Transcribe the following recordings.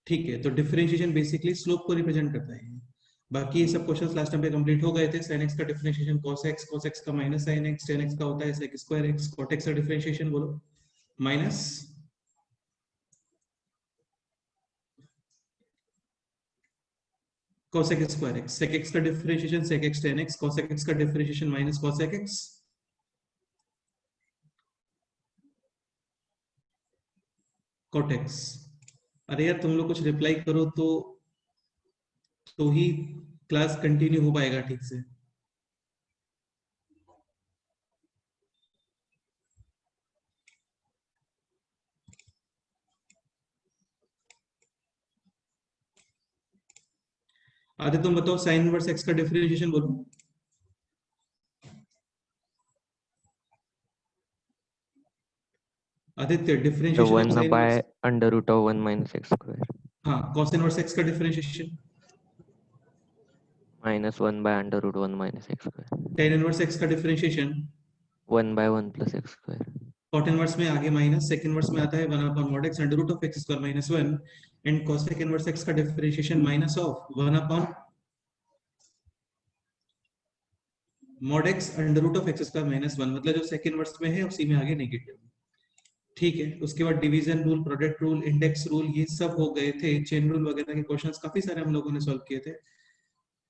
ठीक है, तो डिफरेंशिएशन बेसिकली स्लोप को रिप्रेजेंट करता है। बाकी ये सब क्वेश्चंस लास्ट टाइम पे कंप्लीट हो गए थे। sin x का डिफरेंशिएशन cos x का minus sin x, tan x का होता है sec square x, cot x का डिफरेंशिएशन बोलो minus cosec square x, sec x का differentiation sec x tan x, cosec x का differentiation minus cosec x, cot x। अरे यार तुम लोग कुछ रिप्लाई करो तो ही क्लास कंटिन्यू हो पाएगा ठीक से। आधे तुम बताओ साइन इनवर्स एक्स का डिफरेंशिएशन बोलो। Aditya differentiation of 1 sine by inverse. under root of 1 minus x square हाँ, cos इनवर्स एक्स का differentiation minus 1 by under root 1 minus x square tan inverse x का differentiation 1 by 1 plus x square cot inverse में आगे minus, sec inverse में आता है 1 upon mod x under root of x square minus 1 and cosec inverse x का differentiation minus of 1 upon mod x under root of x square minus 1, मतलब जो sec inverse में है उसी में आगे नेगेटिव। ठीक है, उसके बाद division rule, product rule, index rule, ये सब हो गए थे। चेन रूल वगैरह के क्वेश्चंस काफी सारे हम लोगों ने सॉल्व किए थे।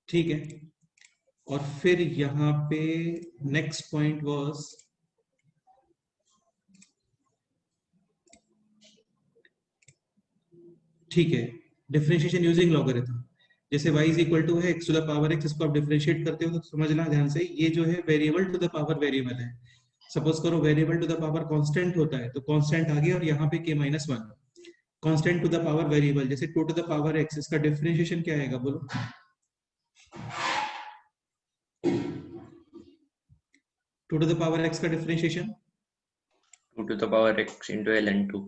ठीक है, और फिर यहाँ पे नेक्स्ट पॉइंट वाज ठीक है डिफरेंशिएशन यूजिंग लॉगरिथम। जैसे y इज इक्वल टू है x to the power x, इसको आप डिफरेंशिएट करते हो तो समझना ध्यान से, ये जो है variable to the power variable है। सपोज करो variable to the power constant होता है तो कांस्टेंट आ गया और यहाँ पे k-1 constant to the power variable, जैसे 2 टू द पावर x, इसका डिफरेंशिएशन क्या आएगा बोलो। 2 टू द पावर x का differentiation 2 to the power x into ln2।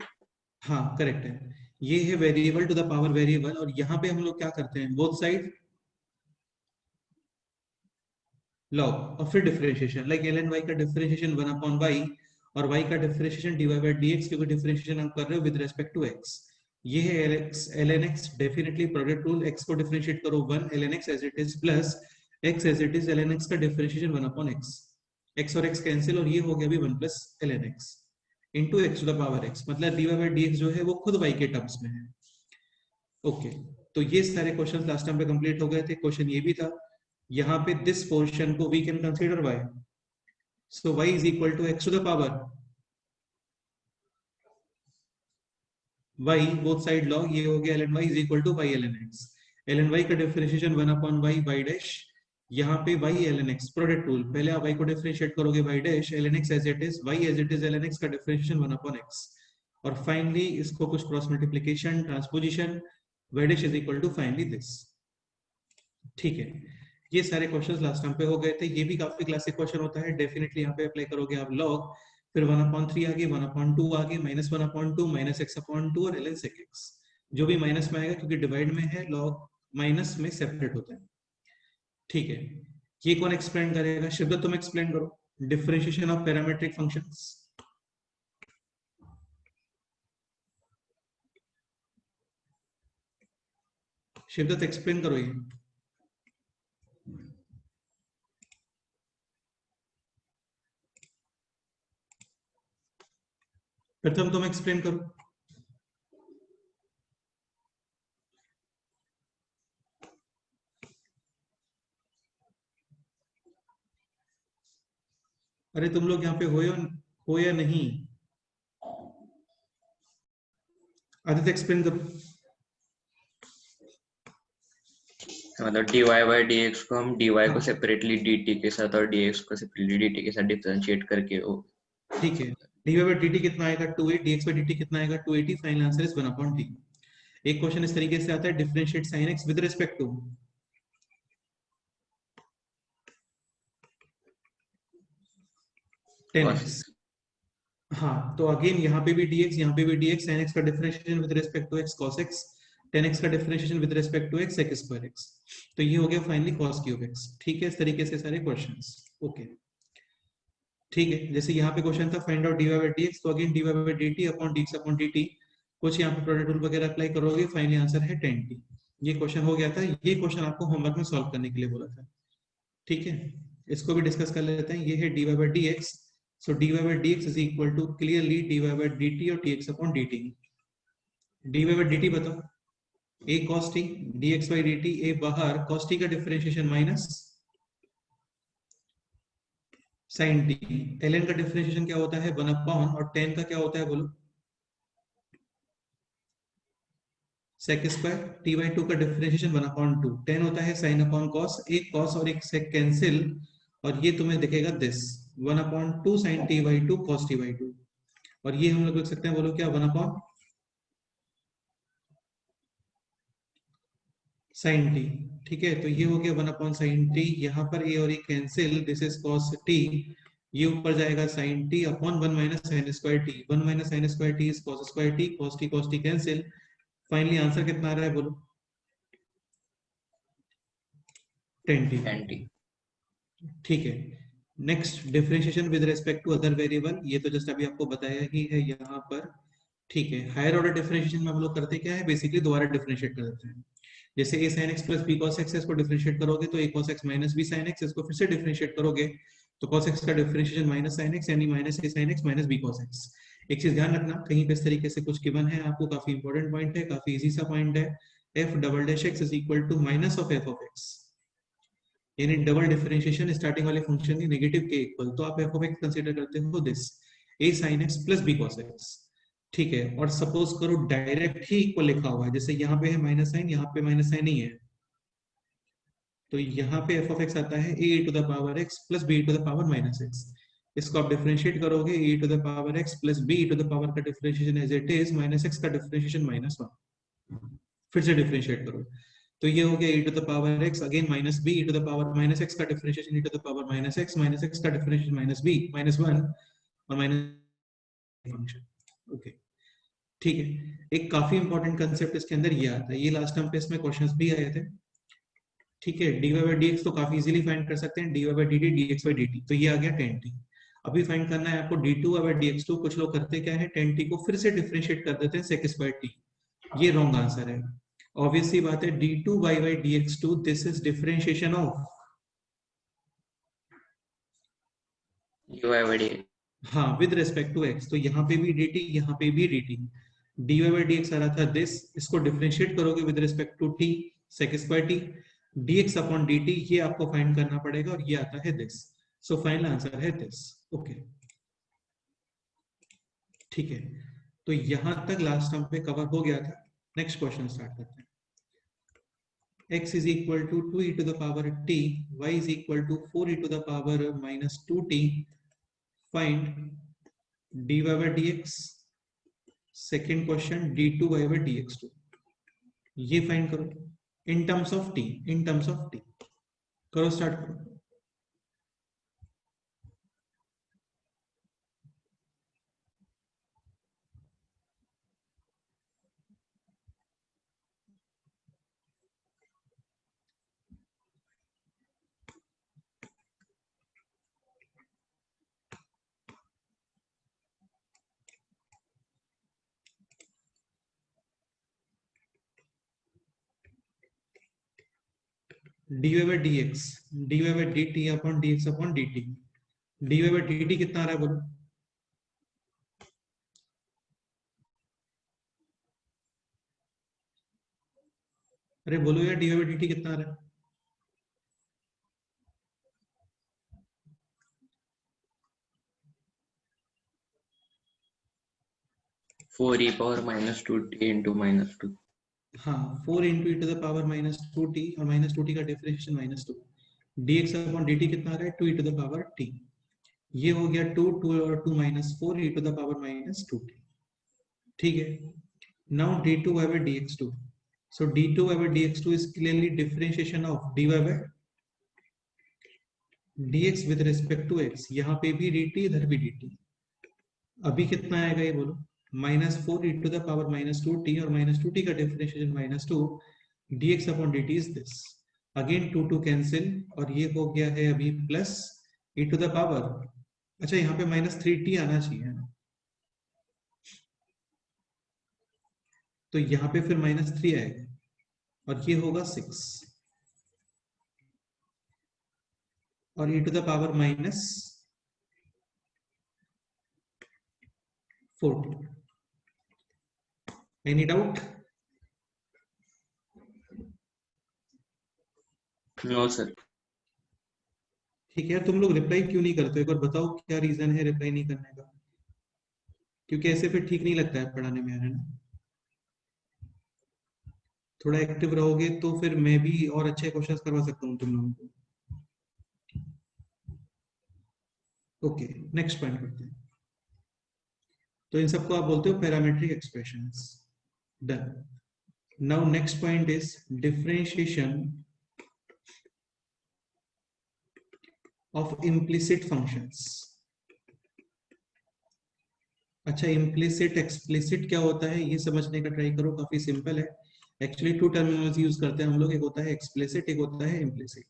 हाँ करेक्ट है, ये है variable to the power variable. और यहाँ पे हम लोग क्या करते हैं, बोथ साइड लॉग और फिर डिफरेंशिएशन, लाइक ln y का डिफरेंशिएशन 1 अपॉन y और y का डिफरेंशिएशन dy by dx, क्योंकि डिफरेंशिएशन हम कर रहे हो विद रिस्पेक्ट टू x। ये है ln x, definitely product rule, x को डिफरेंशिएट करो 1 ln x as it is plus x as it is ln x का डिफरेंशिएशन 1 अपॉन x, x और x कैंसिल और ये हो गया अभी 1 plus ln x into x to the power x, मतलब dy by dx जो है वो खुद y के टर्म्स में है। ओके, तो ये सारे क्वेश्चंस लास्ट टाइम पे कंप्लीट हो गए थे। क्वेश्चन ये भी था यहाँ पे, दिस पोर्शन को we can consider y, so y is equal to x to the power y both side log, ये हो गया ln y is equal to y ln x। ln y का differentiation 1 upon y y dash, यहाँ पे y ln x, product rule, पहले आप y को differentiate करोगे y dash, ln x as it is, y as it is ln x का differentiation 1 upon x, और finally इसको कुछ cross multiplication transposition, y dash is equal to finally this. ठीक है, ये सारे क्वेश्चंस लास्ट टाइम पे हो गए थे। ये भी काफी क्लासिक क्वेश्चन होता है, डेफिनेटली यहाँ पे अप्लाई करोगे आप लॉग, फिर 1/3 आगे, 1/2 आगे, -1/2, -x/2 और ln sec x, जो भी माइनस में आएगा क्योंकि डिवाइड में है, लॉग माइनस में सेपरेट होता है। ठीक है, ये कौन एक्सप्लेन करेगा, शिवदत्त तुम एक्सप्लेन करो, differentiation of parametric functions. Shivdatt explain करो ये। प्रथम तुम एक्सप्लेन करो। अरे तुम लोग यहाँ पे हो या नहीं, आदित्य एक्सप्लेन करो। मतलब dy by dx को हम dy को सेपरेटली dt के साथ और dx को सेपरेटली dt के साथ डिफरेंशिएट करके वो, ठीक है, dy by dt कितना आएगा 2a, dx by dt कितना आएगा 280, फाइनल आंसर इज 1/t। एक क्वेश्चन इस तरीके से आता है, differentiate sin x with respect to tan x। हाँ, तो अगेन यहाँ पे भी dx, यहाँ पे भी dx, sin x का differentiation with respect to x cos x, tan x का differentiation with respect to x sec square x, तो ये हो गया फाइनली cos क्यूब x। ठीक है, इस तरीके से सारे क्वेश्चंस। ओके, ठीक है, जैसे यहाँ पे क्वेश्चन था find out dy by dx, तो again dy by dt upon dx upon dt, कुछ यहाँ पे प्रोडक्ट रूल वगैरह अप्लाई करोगे, फाइनली आंसर है 10t। ये क्वेश्चन हो गया था, ये क्वेश्चन आपको होमवर्क में सॉल्व करने के लिए बोला था। ठीक है, इसको भी डिस्कस कर लेते हैं। ये है dy by dx, so dy by dx is equal to clearly dy by dt और dx upon dt। dy by dt बताओ, a cos t, dx by dt, a बाहर cos t का differentiation minus sin t, ln का differentiation क्या होता है 1 upon, और tan का क्या होता है बोलो, sec स्क्वायर, t by 2 का डिफरेंशिएशन 1 अपॉन 2, tan होता है sin अपॉन cos, एक cos और एक sec कैंसिल, और ये तुम्हें दिखेगा this 1 upon 2 sin t by 2 cos t by 2, और ये हम लोग लिख सकते हैं, बोलो क्या, 1 अपॉन sin t। ठीक है, तो ये हो गया 1 अपॉन sin t, यहाँ पर a और a cancel, this is cos t, ये ऊपर जाएगा sin t upon 1 minus sin square t, 1 minus sin square t is cos square t, cos t cancel, finally answer कितना आ रहा है बोलो, 10t। ठीक है, next differentiation with respect to other variable, ये तो जस्ट अभी आपको बताया ही है यहाँ पर। ठीक है, हायर ऑर्डर डिफरेंशिएशन में हम लोग करते क्या है, बेसिकली दोबारा डिफरेंशिएट कर देते हैं। जैसे a sin x plus b cos x, इसको डिफरेंशिएट करोगे तो a cos x minus b sin x, इसको फिर से डिफरेंशिएट करोगे तो cos x का डिफरेंशिएशन माइनस sin x, यानी minus a sin x minus b cos x। एक चीज ध्यान रखना, कहीं पे इस तरीके से कुछ गिवन है आपको, काफी इंपॉर्टेंट पॉइंट है, काफी इजी सा पॉइंट है, f double dash x is equal to minus of f of x, यानी डबल डिफरेंशिएशन स्टार्टिंग वाले फंक्शन की नेगेटिव के इक्वल, तो आप f ऑफ x कंसीडर करते हो this a sin x plus b cos x। ठीक है, और सपोज करो डायरेक्ट ही इक्वल लिखा हुआ है, जैसे यहाँ पे है माइनस साइन, यहाँ पे माइनस साइन नहीं है, तो यहाँ पे f ऑफ x आता है a to the power x plus b to the power minus x, इसको आप डिफरेंशिएट करोगे a to the power x plus b to the power का differentiation as it is minus x का differentiation minus 1, फिर से differentiate करो तो ये हो गया e to the power x again minus b e to the power minus x का differentiation e to the power minus x का डिफरेंशिएशन माइनस b माइनस 1 और माइनस फंक्शन। ओके, ठीक है, एक काफी इंपॉर्टेंट कंसेप्ट इसके अंदर ये आता है, ये लास्ट टाइम पे इसमें क्वेश्चंस भी आए थे। ठीक है, dy by dx तो काफी इजीली फाइंड कर सकते हैं, dy by dt dx by dt, तो ये आ गया 10t। अभी फाइंड करना है आपको d2 by dx2, कुछ लोग करते क्या है 10t को फिर से डिफरेंशिएट कर देते हैं sec स्क्वायर t, ये रॉन्ग आंसर है। ऑब्वियसली बात है d2 by dx2, this is differentiation of dy by dx, हाँ विद रिस्पेक्ट टू x, तो यहाँ पे भी dt, यहाँ पे भी dt, dy by dx आ रहा था दिस, इसको डिफरेंशिएट करोगे with respect to t sec square t, dx upon dt, ये आपको फाइंड करना पड़ेगा, और ये आता है दिस, सो फाइनल आंसर है दिस। ओके, ठीक है, तो यहां तक लास्ट टाइम पे कवर हो गया था। नेक्स्ट क्वेश्चन स्टार्ट करते हैं। x is equal to 2 e to the power t, y is equal to 4 e to the power minus 2t, find dy by dx, second question d2 y by dx2, ये find करो इन terms of t, in terms of t, करो start करो। dy by dx, dy by dt upon dx upon dt, dy by dt कितना आ रहा है बोलो, अरे बोलो यार, dy by dt कितना आ रहा है, 4 e power minus 2t into minus 2, हाँ 4 into e to the power minus 2t, और माइनस 2t का differentiation minus 2, dx upon dt कितना आ रहा है 2 e to the power t, ये हो गया 2 2 और 2 minus 4 e to the power minus 2t। ठीक है, now d2 by dx2, so d2 by dx2 is clearly differentiation of dy by dx with respect to x, यहाँ पे भी dt, इधर भी dt, अभी कितना आएगा ये बोलो, minus 4 e to the power minus 2t, और माइनस 2t का differentiation minus 2, dx upon dt is this, again 2 2 cancel, और ये हो गया है अभी plus e to the power, अच्छा यहाँ पे माइनस 3t आना चाहिए, तो यहाँ पे फिर -3 आएगा और ये होगा 6 और e to the power -14। Any doubt? No sir. ठीक है, तुम लोग रिप्लाई क्यों नहीं करते? एक बार बताओ क्या रीजन है रिप्लाई नहीं करने का? क्योंकि ऐसे फिर ठीक नहीं लगता है पढ़ाने में, है ना? थोड़ा एक्टिव रहोगे तो फिर मैं भी और अच्छे क्वेश्चंस करवा सकता हूँ तुम लोगों को। ओके, नेक्स्ट पॉइंट करते हैं। तो इन सबको आप बोलते हो parametric expressions. Done. Now next point is differentiation of implicit functions. अच्छा, इम्प्लिसिट एक्सप्लिसिट क्या होता है ये समझने का ट्राई करो, काफी सिंपल है। एक्चुअली 2 टर्मिनोलॉजी यूज करते हैं हम लोग, एक होता है एक्सप्लिसिट, एक होता है इम्प्लिसिट।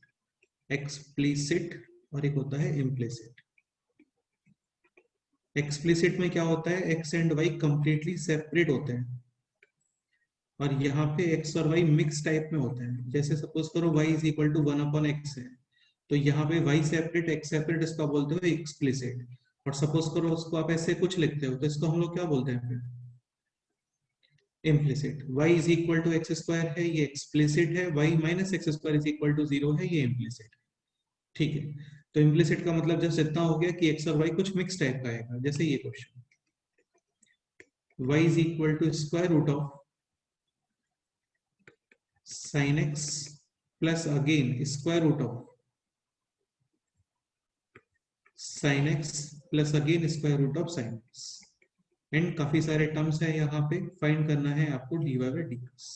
एक्सप्लिसिट और एक होता है इम्प्लिसिट। एक्सप्लिसिट में क्या होता है, x and y completely separate होते हैं और यहाँ पे एक्स और वाई मिक्स टाइप में होते हैं। जैसे सपोज करो y is equal to 1/x है, तो यहाँ पे y सेपरेट x सेपरेट, इसका बोलते हो एक्सप्लिसिट। और सपोज करो उसको आप ऐसे कुछ लिखते हो तो इसको हम लोग क्या बोलते हैं फिर? Implicit. y is equal to x square है, ये एक्सप्लिसिट है। y minus x square is equal to 0 है, ये इम्प्लिसिट। ठीक है, तो इम्प्लिसिट का मतलब जब इतना हो गया कि x और y कुछ मिक्स टाइप का आएगा। जैसे ये question, y is equal to square root of sin x plus again square root of sin x plus again square root of sin x। And काफी सारे टर्म्स है यहाँ पे, फाइंड करना है आपको dy बाय dx।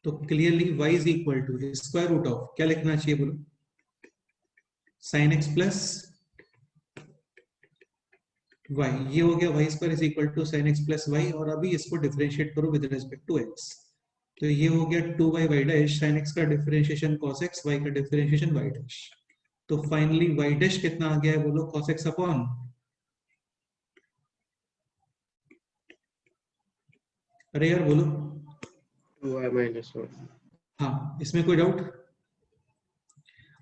तो clearly y is equal to square root of, क्या लिखना चाहिए बोलो? sin x प्लस y, ये हो गया y square is equal to sin x plus y। और अभी इसको डिफरेंशिएट करो विद रिस्पेक्ट टू x, तो ये हो गया 2y डैश, sin x का डिफरेंशिएशन cos x, y का डिफरेंशिएशन y डैश। तो फाइनली y डैश कितना आ गया है बोलो? cos x अपॉन, अरे यार बोलो। 2y minus 1। हाँ, इसमें कोई doubt?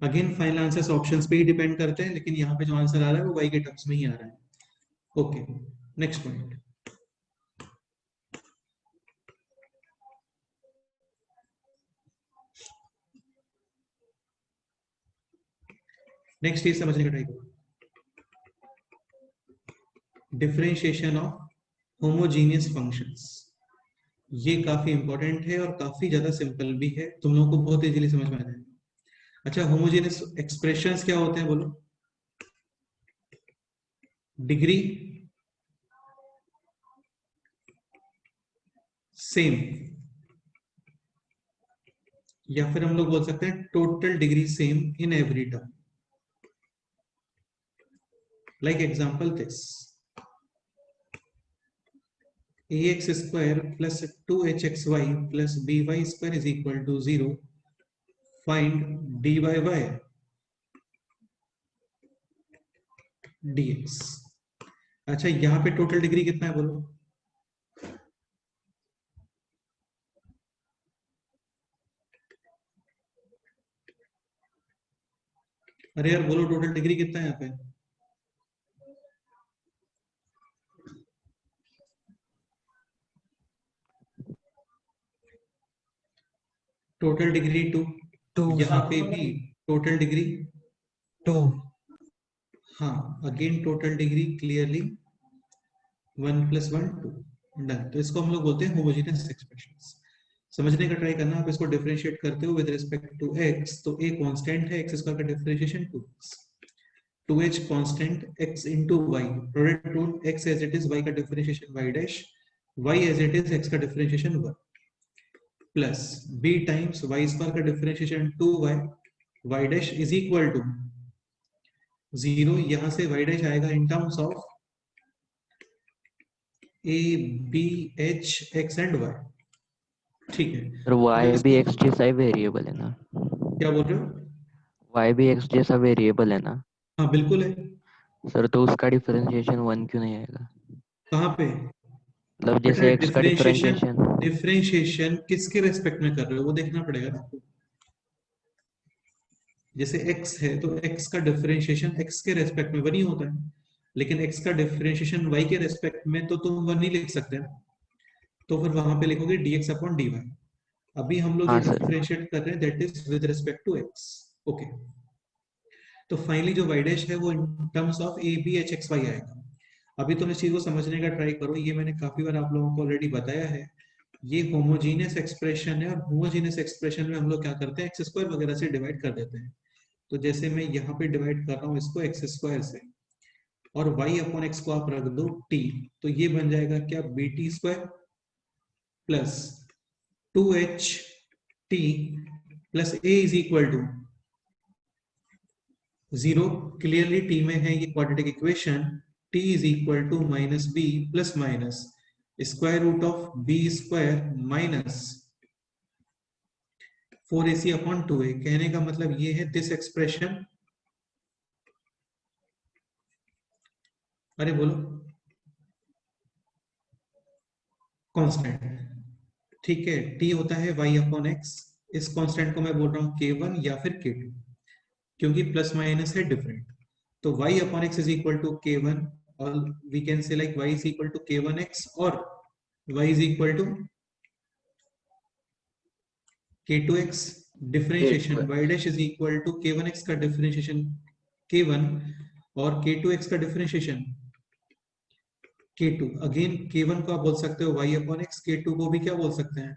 Again final answers options पे ही डिपेंड करते हैं, लेकिन यहाँ पे जो आंसर आ रहा है वो y के टर्म्स में ही आ रहा है। Okay, next point. नेक्स्ट ये समझने का ट्राई करो, डिफरेंशिएशन ऑफ होमोजीनियस फंक्शंस। ये काफी इंपॉर्टेंट है और काफी ज्यादा सिंपल भी है, तुम लोगों को बहुत इजीली समझ में आ जाएगा। अच्छा, होमोजीनियस एक्सप्रेशंस क्या होते हैं बोलो? डिग्री सेम, या फिर हम लोग बोल सकते हैं total degree same in every term. Like example this, ax square plus 2hxy plus by square is equal to 0. Find dy by dx। अच्छा, यहाँ पे टोटल डिग्री कितना है बोलो? अरे यार बोलो, टोटल डिग्री कितना है यहाँ पे? Total degree 2। यहाँ पे भी टोटल डिग्री 2। हाँ, again total degree clearly 1 + 1 2। Done. तो इसको हम लोग बोलते हैं होमोजेनियस एक्सप्रेशंस। समझने का ट्राई करना, आप इसको डिफरेंशिएट करते हो विद रिस्पेक्ट टू x, तो a कांस्टेंट है, x स्क्वायर का differentiation 2x, 2h constant, x into y, product rule, x as it is, y का differentiation y dash, y as it is, x का differentiation 1 plus b times y square का differentiation 2y, y dash is equal to 0। यहां से y dash आएगा in terms of a b h x and y। ठीक है, sir y भी x जैसा ही variable है ना? क्या बोल रहे हो? y भी x जैसा वेरिएबल है ना? हाँ बिल्कुल है। सर तो उसका डिफरेंशिएशन 1 क्यों नहीं आएगा? कहाँ पे? मतलब जैसे x का डिफरेंशिएशन डिफरेंशिएशन किसके रेस्पेक्ट में कर रहे हो वो देखना पड़ेगा ना आपको। जैसे x है तो x का डिफरेंशिएशन x के रेस्पेक्ट में 1 ही होता है, लेकिन x का डिफरेंशिएशन y के रेस्पेक्ट में तो तुम 1 नहीं लिख सकते ना, तो फिर वहां पे लिखोगे dx अपॉन dy। अभी हम लोग हाँ जो सर। डिफरेंशिएट कर रहे हैं that is with respect to x। Okay, तो फाइनली जो y डैश है वो in terms of a b h x y आएगा। अभी तुम इस चीज को समझने का ट्राई करो, ये मैंने काफी बार आप लोगों को ऑलरेडी बताया है। ये होमोजीनियस एक्सप्रेशन है और होमोजीनियस एक्सप्रेशन में हम लोग क्या करते हैं एक्स स्क्वायर वगैरह से डिवाइड कर देते हैं। तो जैसे मैं यहाँ पे डिवाइड कर रहा हूँ इसको एक्स स्क्वायर से और y अपॉन एक्स को आप रख दो t, तो ये बन जाएगा क्या b t square plus 2h t plus a is equal to 0। Clearly t में है ये quadratic equation, t is equal to minus b plus minus square root of b square minus 4ac upon 2a। कहने का मतलब ये है this expression, अरे बोलो, कांस्टेंट, ठीक है। t होता है y अपॉन एक्स, इस कांस्टेंट को मैं बोल रहा हूं k1 या फिर k2, क्योंकि प्लस माइनस है डिफरेंट। तो y upon x is equal to k1 और we can say like y is equal to k1x और y is equal to k2x। Differentiation y dash is equal to k1x का differentiation k1 और k2x का differentiation k2। Again k1 को आप बोल सकते हो y अपॉन एक्स, k2 को भी क्या बोल सकते हैं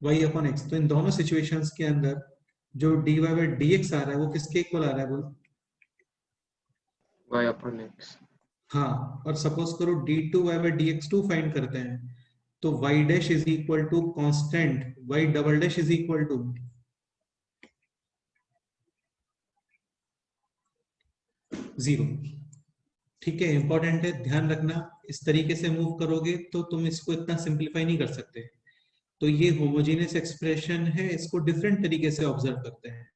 y अपॉन एक्स। तो इन दोनों सिचुएशंस के अंदर जो dy बाय dx आ रहा है वो किसके इक्वल आ रहा है बोलो? y upon x। हाँ, और सपोज करो d2y बाय dx2 फाइंड करते हैं, तो y dash is equal to constant y double dash is equal to 0। ठीक है, इंपॉर्टेंट है, ध्यान रखना। इस तरीके से मूव करोगे तो तुम इसको इतना सिंपलीफाई नहीं कर सकते। तो ये होमोजेनियस एक्सप्रेशन है, इसको डिफरेंट तरीके से ऑब्जर्व करते हैं।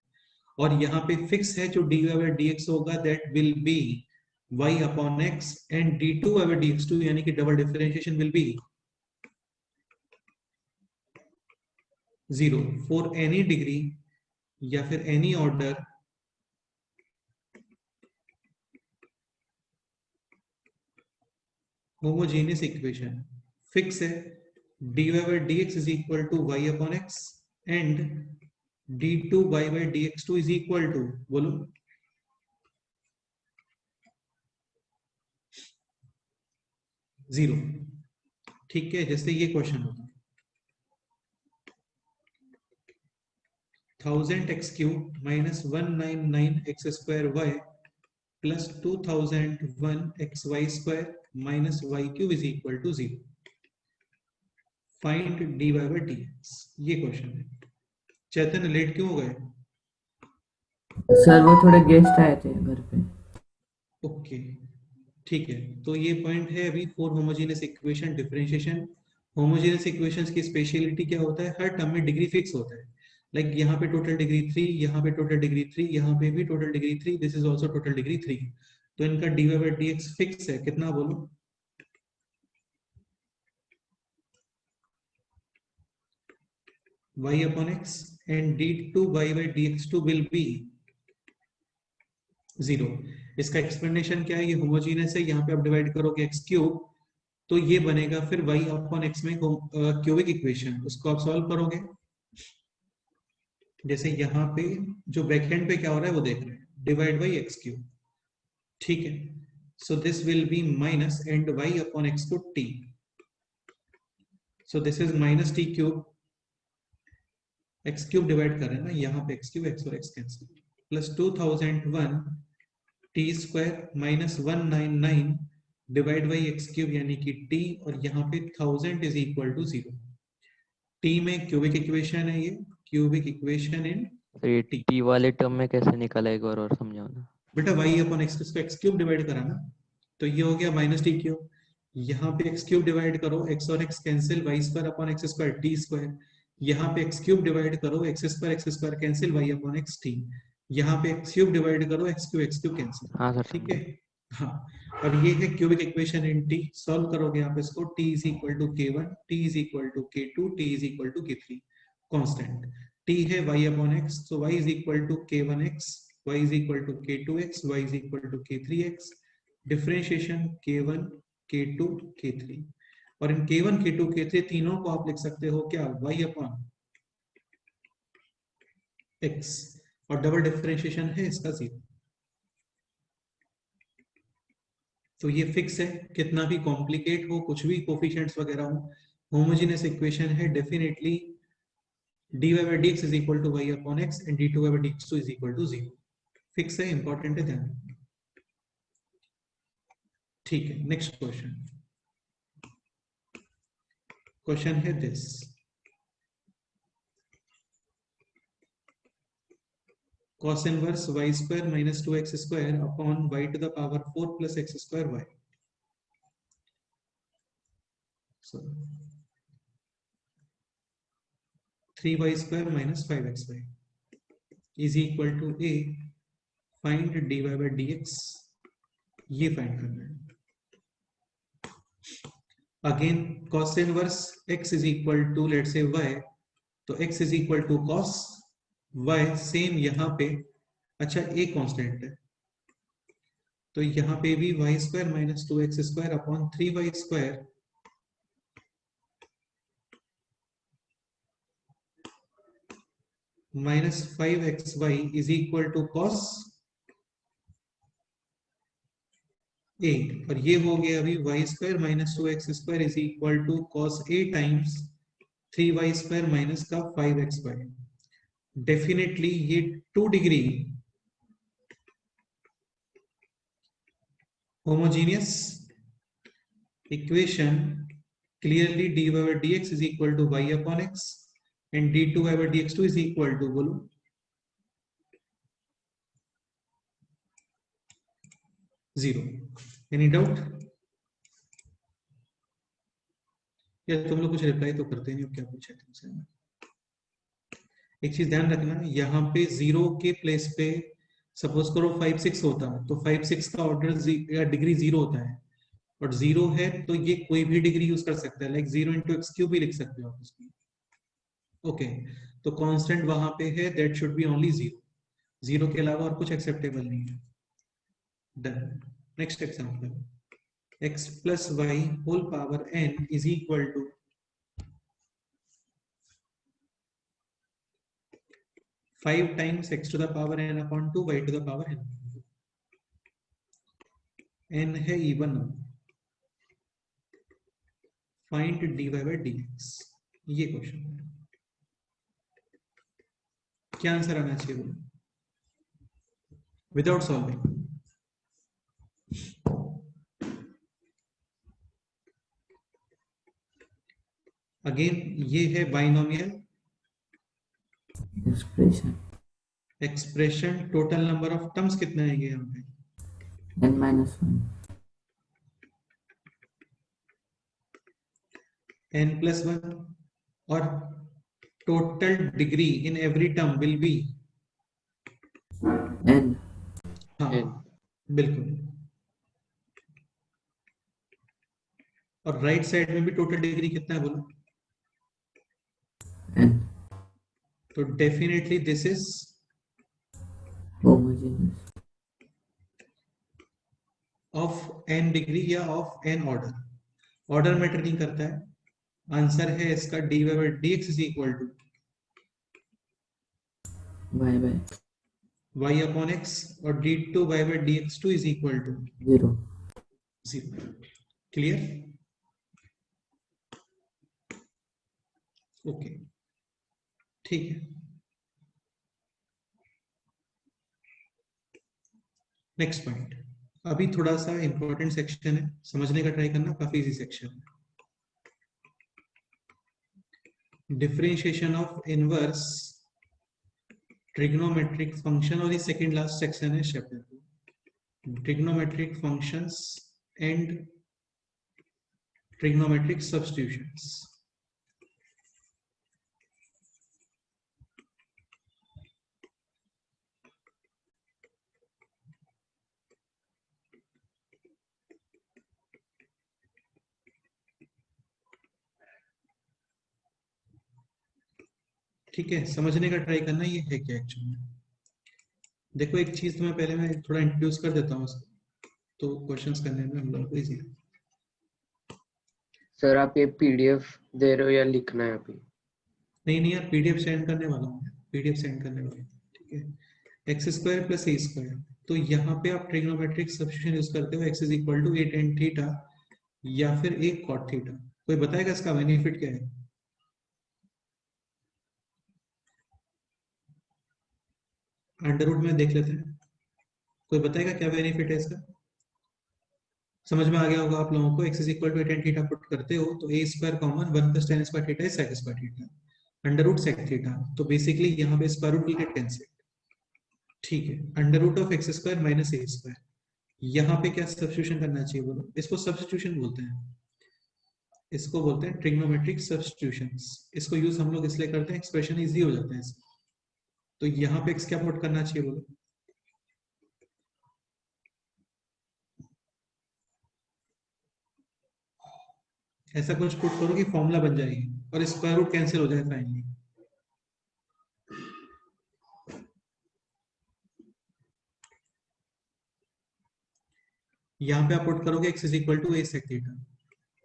और यहाँ पे फिक्स है जो dy बाय dx होगा that will be y upon x and d2 by dx2 यानी कि double differentiation will be 0 for any degree या फिर any order homogeneous equation. Fix है dy by dx is equal to y upon x and d2 by dx2 is equal to, बोलो, zero. ठीक है, जैसे ये क्वेश्चन होता है 1000x³ minus 199x square y plus 2001xy square minus y³ is equal to 0। Find dy by dx, ये question है। Chaitanya late क्यों हो गए? सर वो थोड़े गेस्ट आए थे घर पे। ओके, ठीक है, तो ये पॉइंट है अभी for homogeneous equation differentiation. Homogeneous equations की स्पेशलिटी क्या होता है, हर टर्म में डिग्री फिक्स होता है। लाइक यहाँ पे टोटल डिग्री 3, यहाँ पे टोटल डिग्री 3, यहाँ पे भी total degree 3, this is also total degree 3। तो इनका dy बाय dx फिक्स है, कितना बोलो? y upon x and d2y by dx2 will be 0। इसका एक्सप्लेनेशन क्या है, ये होमोजेनियस है, यहाँ पे आप डिवाइड करोगे x³ तो ये बनेगा फिर y अपॉन x में क्यूबिक इक्वेशन, उसको आप सॉल्व करोगे। जैसे यहाँ पे जो ब्रैकेट पे क्या हो रहा है वो देख रहे हैं, डिवाइड बाई x³, ठीक है। So this will be minus and y upon x को t, so this is minus t³ x³ divide कर रहे हैं ना, यहाँ पे x³ x और x cancel, plus 2001 t square minus 199 divide by x³ यानी कि t, और यहाँ पे 1000 इज इक्वल टू 0। t में क्यूबिक इक्वेशन है, ये क्यूबिक इक्वेशन इन t वाले टर्म में कैसे निकाला एक बार और समझाओ ना। बेटा y अपॉन x को x³ डिवाइड करा ना, तो ये हो गया माइनस t³। यहाँ पे x³ डिवाइड करो, x और x cancel, y square upon x square t square. यहाँ पे x³ डिवाइड करो, x square cancel, y upon x t। यहाँ पे x³ डिवाइड करो, x³ कैंसिल। हाँ सर, ठीक है, हाँ, और ये है cubic equation in t. Solve करोगे आप इसको, t is equal to k1, t is equal to k2, t is equal to k3। Constant t है y अपॉन x, तो y is equal to k1x, y is equal to k2x, y is equal to k3x। Differentiation k1 k2 k3, और इन k1 k2 k3 तीनों को आप लिख सकते हो क्या, y अपॉन x, और डबल डिफरेंशिएशन है इसका 0। तो ये फिक्स है, कितना भी कॉम्प्लिकेट हो, कुछ भी कोफिशिएंट्स वगैरह हो, होमोजेनियस इक्वेशन है definitely. dy by dx is equal to y upon x and d2 by dx2 is equal to 0। Fix है, इंपॉर्टेंट है, ध्यान। ठीक है, नेक्स्ट क्वेश्चन। क्वेश्चन है this, cos inverse y square minus 2x square upon y to the power 4 plus x square y। So 3y square minus 5xy is equal to a, find dy by dx। ये find करना है। Again cos inverse x is equal to let's say y, तो x is equal to cos y, same यहाँ पे। अच्छा, a constant है, तो यहाँ पे भी y square minus 2x square upon 3y square minus 5xy is equal to cos a, और ये हो गया अभी y square minus 2x square is equal to cos a times 3y square minus का 5xy। डेफिनेटली ये 2 degree homogeneous equation, clearly dy by dx is equal to y upon x and d2y by dx2 is equal to, बोलो, 0। Any doubt? या तुम लोग कुछ reply तो करते नहीं हो, क्या पूछा तुमसे? एक चीज ध्यान रखना, यहाँ पे 0 के प्लेस पे सपोज करो 5 6 होता है, तो 5 6 का ऑर्डर या डिग्री 0 होता है, और 0 है तो ये कोई भी डिग्री यूज कर सकता है, लाइक 0 इंटू एक्स क्यूब भी लिख सकते हो आप उसकी। ओके, तो कांस्टेंट वहां पे है, दैट शुड बी ओनली 0। 0 के अलावा और कुछ एक्सेप्टेबल नहीं है। Done. Next example, x plus y whole power n is equal to 5 times x to the power n upon 2 y to the power n। n है even, find dy by dx। ये question है, क्या answer आना चाहिए बोलो, without solving? Again ये है binomial expression expression, total number of terms कितने आएंगे यहाँ पे, n-1 n+1, और total degree in every term will be n हाँ n बिल्कुल, और राइट साइड में भी टोटल डिग्री कितना है बोलो, n तो definitely this is homogeneous of n degree या of n order. Order matter नहीं करता है, आंसर है इसका dy by dx is equal to y by y upon x, और d2 y by dx2 is equal to 0 0। Clear? Okay, ठीक है। Next point, अभी थोड़ा सा इंपॉर्टेंट सेक्शन है, समझने का ट्राई करना, काफी इजी सेक्शन है। Differentiation of inverse trigonometric function, और ये सेकंड लास्ट सेक्शन है chapter, trigonometric functions and trigonometric substitutions. ठीक है, समझने का ट्राई करना ये है क्या एक्चुअली में। देखो एक चीज तुम्हें पहले मैं थोड़ा इंट्रोड्यूस कर देता हूँ उसको, तो क्वेश्चंस करने में हम लोग को इजी। सर आप ये पीडीएफ दे रहे हो या लिखना है अभी? नहीं नहीं यार, पीडीएफ सेंड करने वाला हूँ, पीडीएफ सेंड करने वाला हूँ। ठीक है, x square plus a square, तो यहाँ पे आप ट्रिग्नोमेट्रिक सब्स्टिट्यूशन यूज करते हो, x is equal to a tan theta या फिर ए कॉट थीटा। कोई बताएगा इसका बेनिफिट क्या है? अंडर रूट में देख लेते हैं, कोई बताएगा क्या बेनिफिट है इसका? समझ में आ गया होगा आप लोगों को, x is equal to tan theta put करते हो तो a square common, 1 plus tan square theta is sec square theta, under root sec theta, तो बेसिकली यहाँ पे square root will get cancel. ठीक है, under root of x square minus a square, यहाँ पे क्या सब्स्टिट्यूशन करना चाहिए बोलो? इसको सब्स्टिट्यूशन बोलते हैं, इसको बोलते हैं ट्रिग्नोमेट्रिक सब्स्टिट्यूशंस। इसको यूज हम लोग इसलिए करते हैं, एक्सप्रेशन इजी हो जाता है इसमें। तो यहाँ पे एक्स क्या पुट करना चाहिए बोलो? ऐसा कुछ पुट करो कि फॉर्मूला बन जाएगी और स्क्वायर रूट कैंसिल हो जाए फाइनली। यहाँ पे आप पुट करोगे x is equal to a sec theta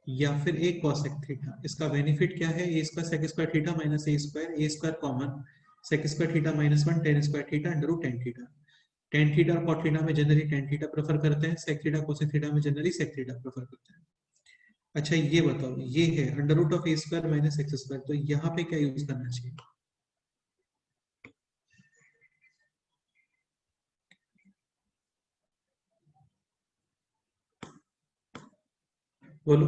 या फिर ए कॉस सेक थीटा। इसका बेनिफिट क्या है? A square sec square theta minus a square common, sec square theta minus 1 tan square theta under root tan theta. Tan theta और cot theta में generally tan theta prefer करते हैं, sec theta cosec theta में generally sec theta prefer करते हैं। अच्छा ये बताओ, ये है under root of a square minus x square, तो यहाँ पे क्या यूज करना चाहिए? बोलो।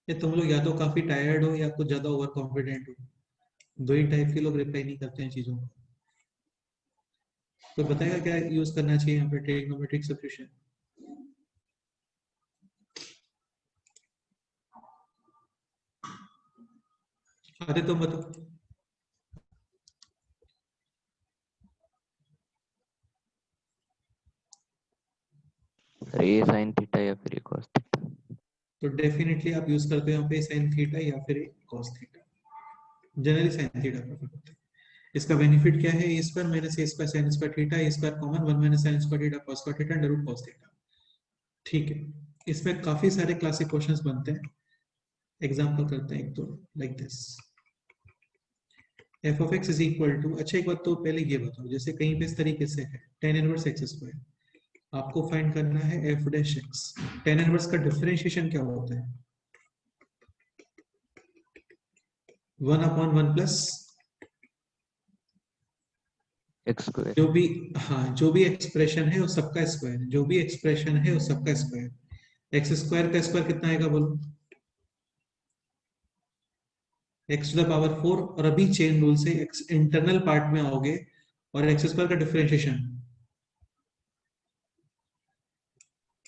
ये तुम लोग या तो काफी टायर्ड हो या कुछ ज्यादा ओवर कॉन्फिडेंट हो, दो ही टाइप के लोग रिप्लाई नहीं करते हैं चीजों को। तो बताएगा क्या यूज करना चाहिए यहाँ पे ट्रिग्नोमेट्रिक सब्स्टिट्यूशन? अरे तो बताओ। सर ए साइन थीटा या फिर ए कॉस थीटा। तो डेफिनेटली आप यूज करते हो यहाँ पे साइन थीटा या फिर cos theta, generally sine theta prefer करते हैं। इसका बेनिफिट क्या है? A square minus a square sine square theta, a square common, 1 minus sine square theta cos square theta under root cos theta. ठीक है, इसमें काफी सारे क्लासिक क्वेश्चंस बनते हैं, एग्जांपल करते हैं एक तो like this, f of x is equal to. अच्छा एक बात तो पहले ये बताओ, जैसे कहीं पे इस तरीके से है tan इनवर्स एक्स स्क्वायर, आपको फाइंड करना है F dash x. tan inverse का डिफरेंशिएशन क्या होता है? 1/1 प्लस एक्स स्क्वायर। जो भी, हाँ जो भी एक्सप्रेशन है उस सबका स्क्वायर, जो भी एक्सप्रेशन है उस सबका स्क्वायर। एक्स स्क्वायर का स्क्वायर कितना आएगा बोलो? एक्स टू द पावर 4, और अभी चेन रूल से एक्स इंटरनल पार्ट में आओगे और एक्स स्क्वायर का डिफरेंशिएशन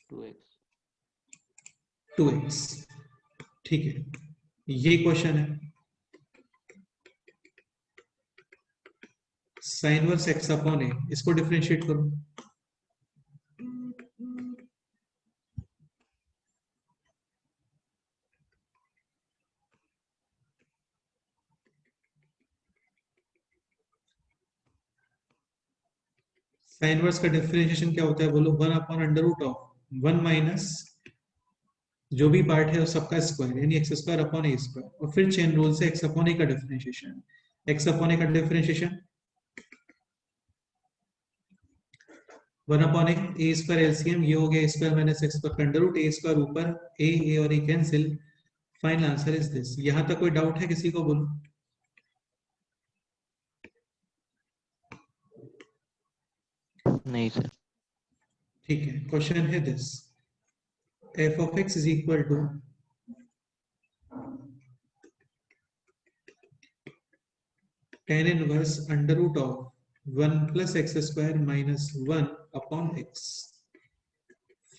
2x। 2x। ठीक है, ये क्वेश्चन है। साइन वर्स एक्स अपॉन ए, इसको डिफरेंशिएट करो। साइन वर्स का डिफरेंशिएशन क्या होता है बोलो? 1 upon under root of 1 minus जो भी पार्ट है उस सबका स्क्वायर, यानी x square upon a square, और फिर चेन रूल से एक्स अपॉन ए का डिफरेंशिएशन। एक्स अपॉन ए का differentiation 1 upon a square LCM, ये हो गया square minus x square under root, a square ऊपर, ए और a cancel, final answer is this. यहां तक कोई डाउट है किसी को? बोलो। नहीं सर। ठीक है, क्वेश्चन है this, f of x is equal to tan inverse under root of 1 plus x square minus 1 upon x.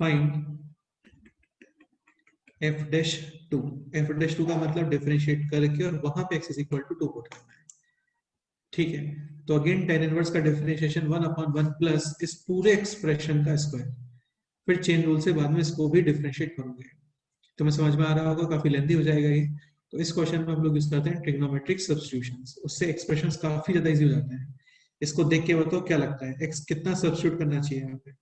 Find f dash 2। एफ डैश 2 का मतलब डिफरेंशिएट करके और वहां पे x is equal to 2 put करना है। ठीक है, तो अगेन tan इनवर्स का डिफरेंशिएशन 1/1 प्लस इस पूरे एक्सप्रेशन का स्क्वायर, फिर चेन रूल से बाद में इसको भी डिफरेंशिएट करोगे। तो मैं समझ में आ रहा होगा, काफी लेंथी हो जाएगा ये। तो इस क्वेश्चन में हम लोग यूज करते हैं ट्रिग्नोमेट्रिक सब्स्टिट्यूशंस, उससे एक्सप्रेशंस काफी ज्यादा इजी हो जाते हैं। इसको देख के बताओ क्या लगता है, x कितना सब्स्टिट्यूट करना चाहिए यहाँ पे?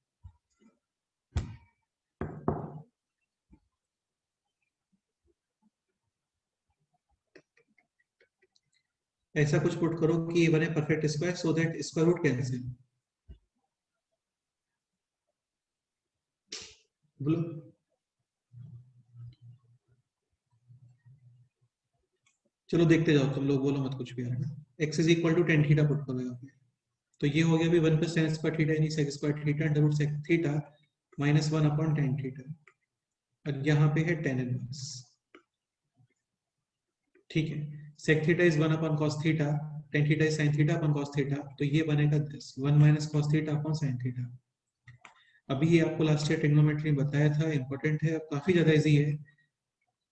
ऐसा कुछ पुट करो कि ये बने perfect square so that square root cancel. बोलो। चलो देखते जाओ तुम लोग, बोलो मत कुछ भी, है ना। x is equal to tan theta put करो यहाँ पे, तो ये हो गया अभी 1 प्लस टेन स्क्वायर थीटा यानी sec square theta under root sec theta minus 1 upon tan theta, और यहाँ पे है टेन इनवर्स। ठीक है, sec theta is 1 upon cos theta, tan theta is sine theta upon cos theta, तो ये बनेगा this 1 minus cos theta upon sine theta. अभी ये आपको लास्ट ईयर ट्रिग्नोमेट्री में बताया था, इंपॉर्टेंट है, काफी ज्यादा इजी है।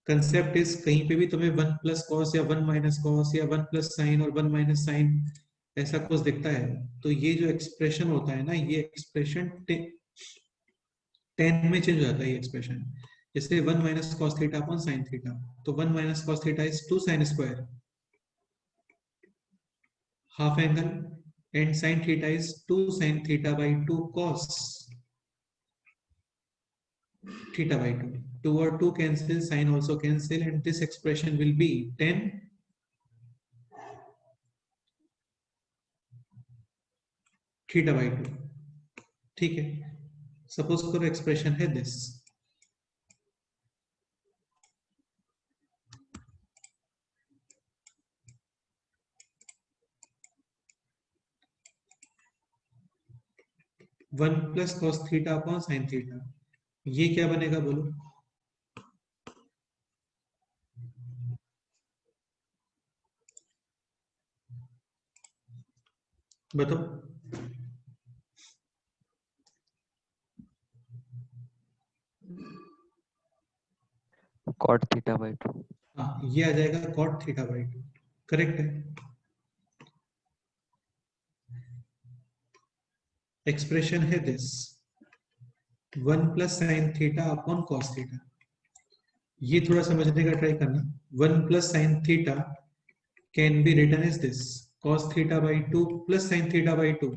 कंसेप्ट इज कहीं पे भी तुम्हें 1 प्लस कॉस या 1 माइनस कॉस या 1 प्लस साइन और 1 माइनस साइन ऐसा कुछ दिखता है, तो ये जो एक्सप्रेशन होता है ना, ये एक्सप्रेशन 10 में चेंज हो जाता है ये एक्सप्रेशन। जैसे 1 minus cos theta upon sine theta, तो 1 minus cos theta is 2 sine square half angle, and sine theta is 2 sine theta by 2 cos theta by 2. 2 or 2 cancel, sin also cancel, and this expression will be 10 theta by 2. ठीक है, suppose करो expression है this, one plus cos theta upon sine theta, ये क्या बनेगा बोलो? बताओ। cot theta by 2। हाँ, ये आ जाएगा कॉट थीटा बाई 2, करेक्ट है। एक्सप्रेशन है this 1 plus sine theta upon cos theta, ये थोड़ा समझने का ट्राई करना। 1 plus sine theta can be written as this cos theta by 2 plus sine theta by 2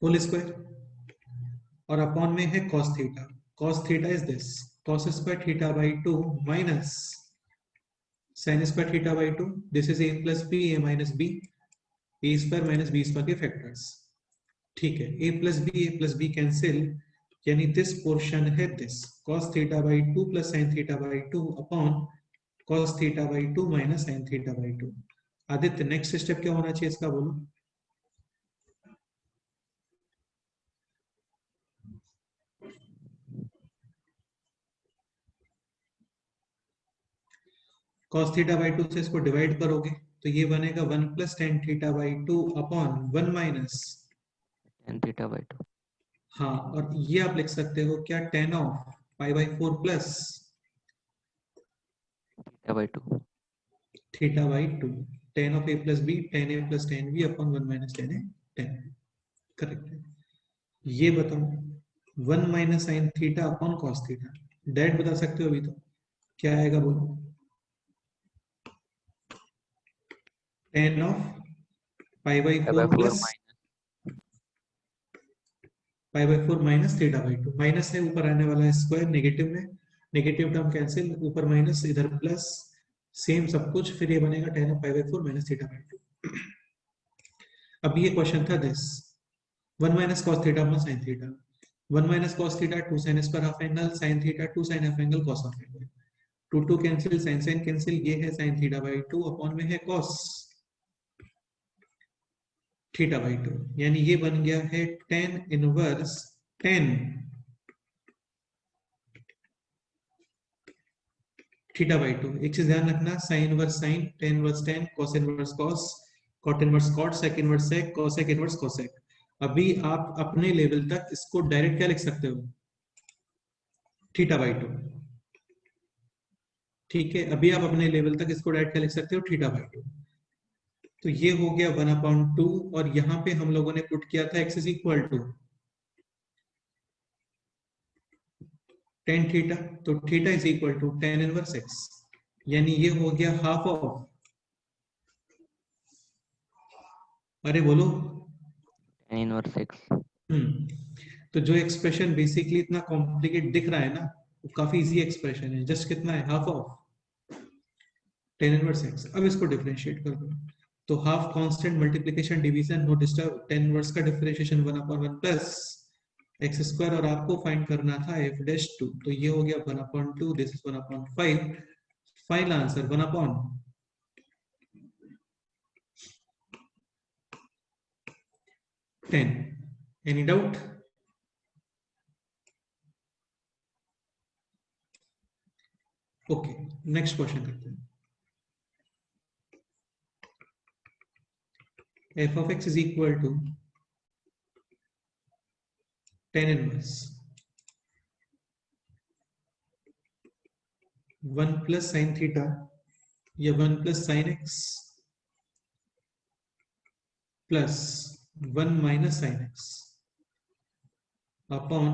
whole square, और अपॉन में है cos theta. cos theta is this cos square theta by 2 minus sin square theta by 2, this is a plus B a minus B, A square minus B square के factors. ठीक है, a plus B cancel, यानी this portion है this cos theta by 2 plus sin theta by 2 upon cos theta by 2 minus sin theta by 2। Aditya next step क्या होना चाहिए इसका बोलो? cos थीटा बाई 2 से इसको डिवाइड करोगे तो ये बनेगा 1 plus tan theta by 2 upon 1 minus tan theta by 2। हाँ, और ये आप लिख सकते हो क्या, tan of pi by 4 plus theta by 2। Theta by 2, tan of a plus B, tan a plus tan b upon 1 minus tan a tan, correct है। ये बताओ 1 minus sine theta upon cos theta, direct बता सकते हो अभी तो, क्या आएगा बोलो? tan of pi by 4 plus pi by 4 minus theta by 2, minus है ऊपर आने वाला है स्क्वायर, नेगेटिव में नेगेटिव टर्म कैंसिल, ऊपर माइनस इधर प्लस, सेम सब कुछ, फिर ये बनेगा tan of pi by 4 minus theta by 2। अब ये क्वेश्चन था this 1 minus cos theta upon sine theta, 1 minus cos theta 2 sine square half angle, sine theta 2 sine half angle cos half angle, 2 2 cancel, sine sine cancel, ये है sign theta by 2 upon में है cos theta by 2, यानी ये बन गया है tan inverse 10 theta by 2। एक चीज ध्यान रखना, sine inverse sine, tan inverse tan, cos inverse cos, cot inverse cot, sec inverse sec, cosec inverse cosec। अभी आप अपने लेवल तक इसको डायरेक्ट क्या लिख सकते हो, थीटा बाई 2। ठीक है, अभी आप अपने लेवल तक इसको डायरेक्ट क्या लिख सकते हो, थीटा बाई 2। तो ये हो गया 1/2 और यहाँ पे हम लोगों ने पुट किया था x is equal to tan theta, तो theta is equal to tan inverse x, यानी ये हो गया हाफ ऑफ, अरे बोलो, tan इनवर्स x। तो जो एक्सप्रेशन बेसिकली इतना कॉम्प्लिकेट दिख रहा है ना, वो काफी इजी एक्सप्रेशन है, जस्ट कितना है, half of tan inverse x। अब इसको डिफरेंशिएट कर दो, तो half constant multiplication division no disturb, tan inverse का डिफरेंशिएशन 1/1 प्लस x स्क्वायर, और आपको फाइंड करना था f'2, तो ये हो गया 1/2, this is 1/5, final answer 1/10। Any doubt? Okay, next question करते हैं। f of x is equal to tan inverse 1 plus sin theta या 1 plus sin x plus 1 minus sin x upon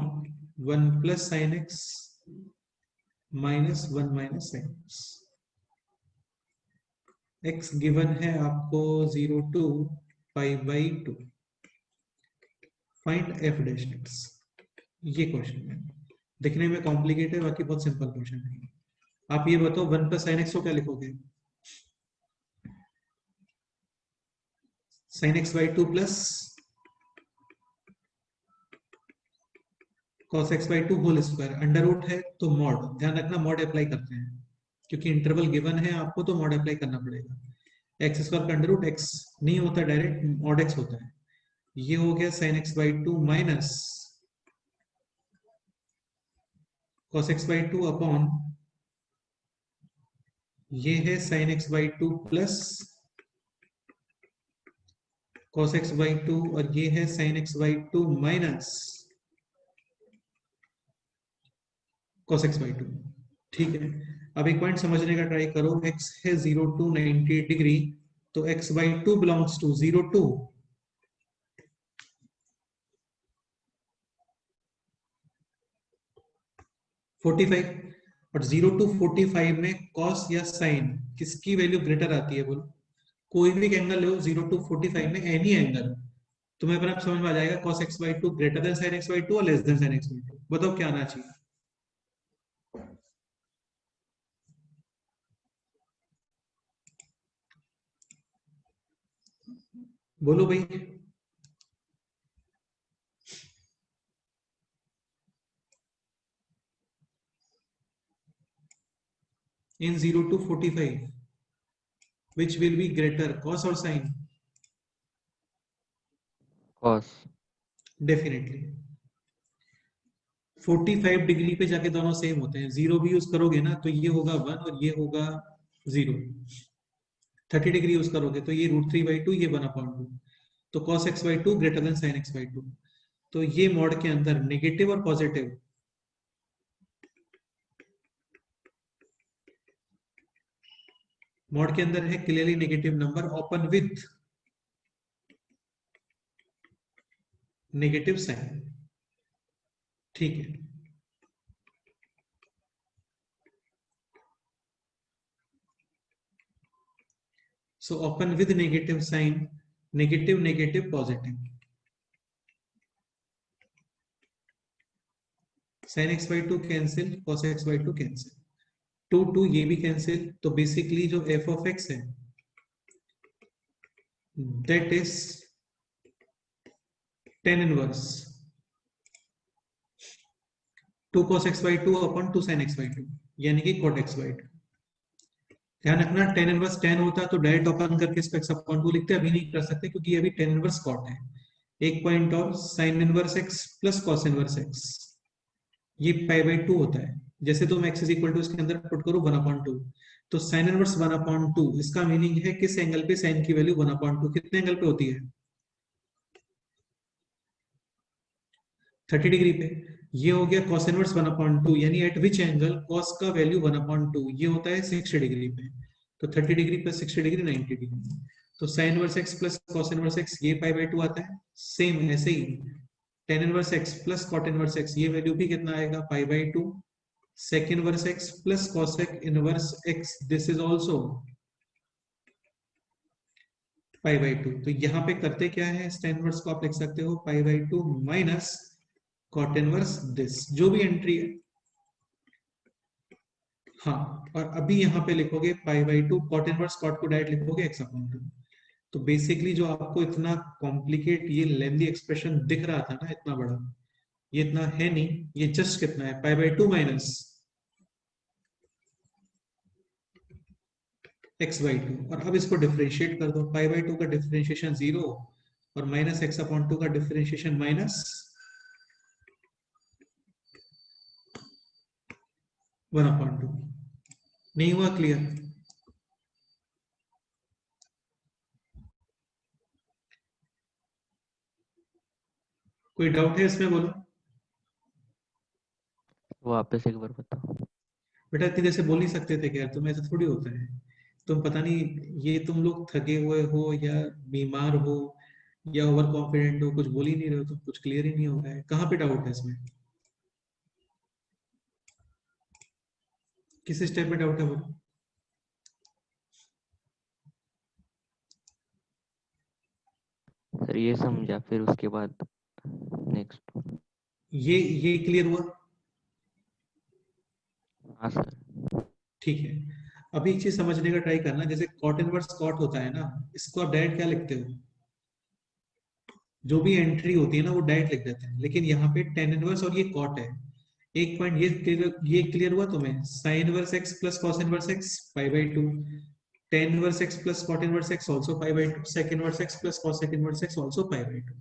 1 plus sin x minus 1 minus sin x। x given है आपको 0 to π/2, find f dash x। ये question है, दिखने में complicated है, बाकी बहुत सिंपल क्वेश्चन है। आप ये बताओ 1 plus sin x को क्या लिखोगे? sin x/2 plus cos x/2 whole square, under root है तो मॉड, ध्यान रखना मॉड अप्लाई करते हैं, क्योंकि इंटरवल गिवन है आपको तो मॉड अप्लाई करना पड़ेगा। एक्स स्क्वायर का अंडर रूट x नहीं होता, डायरेक्ट मॉड x होता है। ये हो गया sin x/2 minus cos x/2 upon, ये है sin x/2 plus cos x/2, और ये है sin x/2 minus cos x/2। ठीक है, अब एक पॉइंट समझने का ट्राई करो, x है 0 to 90 डिग्री, तो x/2 बिलोंग्स टू 0 to 45, और 0 to 45 में cos या sin किसकी वैल्यू ग्रेटर आती है? बोलो, कोई भी एंगल लो 0 to 45 में, एनी एंगल, तुम्हें अपने आप समझ में आ जाएगा cos x/2 greater than sin x/2 और लेस देन sin x/2। बताओ क्या आना चाहिए? बोलो भाई। In 0 to 45, which will be greater, cos or sin? cos। Definitely 45 degree पे जाके दोनों सेम होते हैं, 0 भी यूज करोगे ना तो ये होगा 1 और ये होगा 0। 30 डिग्री यूज करोगे तो ये √3/2, ये 1/2, तो cos x/2 greater than sin x/2। तो ये मॉड के अंदर नेगेटिव और पॉजिटिव, मॉड के अंदर है clearly negative number open with negative sign. ठीक है, सो open with negative sign, negative negative positive, sin x/2 cancel, cos x/2 cancel, 2 ये भी कैंसिल, तो बेसिकली जो f of x है that is tan inverse 2 cos x/2 upon 2 sin x/2, यानी कि cot x/2। ध्यान रखना tan इनवर्स tan होता तो डायरेक्ट ओपन करके इसको x अपॉन 2 लिखते, अभी नहीं कर सकते क्योंकि ये अभी tan इनवर्स cot है। एक पॉइंट और, sin inverse x plus cos inverse x, ये π/2 होता है। जैसे तुम x इज इक्वल टू इसके अंदर पुट करो 1/2, तो sin इनवर्स 1/2, इसका मीनिंग है किस एंगल पे sin की वैल्यू 1/2 कितने एंगल पे होती है? 30 डिग्री पे। ये हो गया cos इनवर्स 1/2, यानी एट विच एंगल cos का वैल्यू 1/2, ये होता है 60 डिग्री पे। तो 30 डिग्री प्लस 60 डिग्री 90 डिग्री। तो sin inverse x plus cos inverse x ये पाई बाई 2 आता है। सेम ऐसे ही tan inverse x plus cot inverse x ये वैल्यू भी कितना आएगा, पाई by 2। sec inverse x plus cosec inverse x this is also pi by 2। तो यहाँ पे करते क्या है, tan इनवर्स को आप लिख सकते हो पाई by 2 minus cot inverse this, जो भी एंट्री है। हाँ, और अभी यहाँ पे लिखोगे पाई बाई 2 cot इनवर्स cot को डायरेक्ट लिखोगे x अपॉन 2। तो बेसिकली जो आपको इतना कॉम्प्लिकेट ये लेंथी एक्सप्रेशन दिख रहा था ना, इतना बड़ा, ये इतना है नहीं, ये जस्ट कितना है, पाई बाई 2 माइनस x बाई 2। और अब इसको डिफरेंशिएट कर दो, पाई बाई 2 का डिफरेंशिएशन 0 और माइनस x अपॉन 2 का डिफरेंशिएशन माइनस 1 अपॉन 2। नहीं हुआ क्लियर? कोई डाउट है इसमें, बोलो। वापस एक बार बताओ। बेटा इतनी देर से बोल नहीं सकते थे क्या? तुम्हें ऐसा थोड़ी होता है। तुम पता नहीं ये तुम लोग थके हुए हो या बीमार हो या ओवर कॉन्फिडेंट हो, कुछ बोल ही नहीं रहे हो, तो कुछ क्लियर ही नहीं हो रहा है। कहाँ पे डाउट है इसमें? किस स्टेप में डाउट है, बोलो। सर ये समझा, फिर उसके बाद नेक्स्ट। ये क्लियर हुआ? हाँ सर। ठीक है। अभी एक चीज समझने का ट्राई करना, जैसे कॉट इनवर्स कॉट होता है ना, इसको आप डायरेक्ट क्या लिखते हो, जो भी एंट्री होती है ना वो डायरेक्ट लिख देते हैं। लेकिन यहाँ पे टेन इनवर्स और ये कॉट है। एक पॉइंट ये क्लियर हुआ तुम्हें, sine inverse X plus cos inverse X pi by 2, tan inverse X plus cot inverse X also pi by 2, sec inverse X plus cosec inverse X also pi by 2।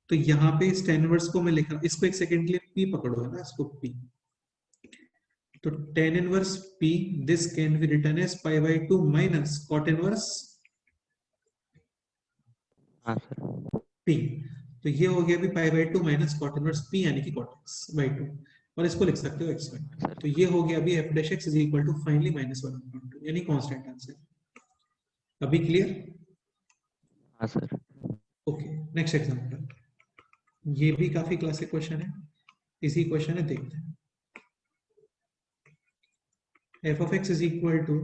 तो यहाँ पे इस tan inverse को मैं लिख रहा हूँ, इसको एक सेकंड के लिए पी पकड़ो, है ना, इसको पी। तो tan inverse p this can be written as pi by 2 minus cot inverse हाँ सर। p। तो ये हो गया अभी pi by 2 minus cot inverse p यानी कि cot x by 2, और इसको लिख सकते हो x by 2। तो ये हो गया अभी f dash x is equal to finally minus 1/2 यानी कांस्टेंट आंसर। अभी क्लियर? हाँ सर। Okay, next example. ये भी काफी क्लासिक क्वेश्चन है, इसी क्वेश्चन है, देखते हैं। f of x is equal to,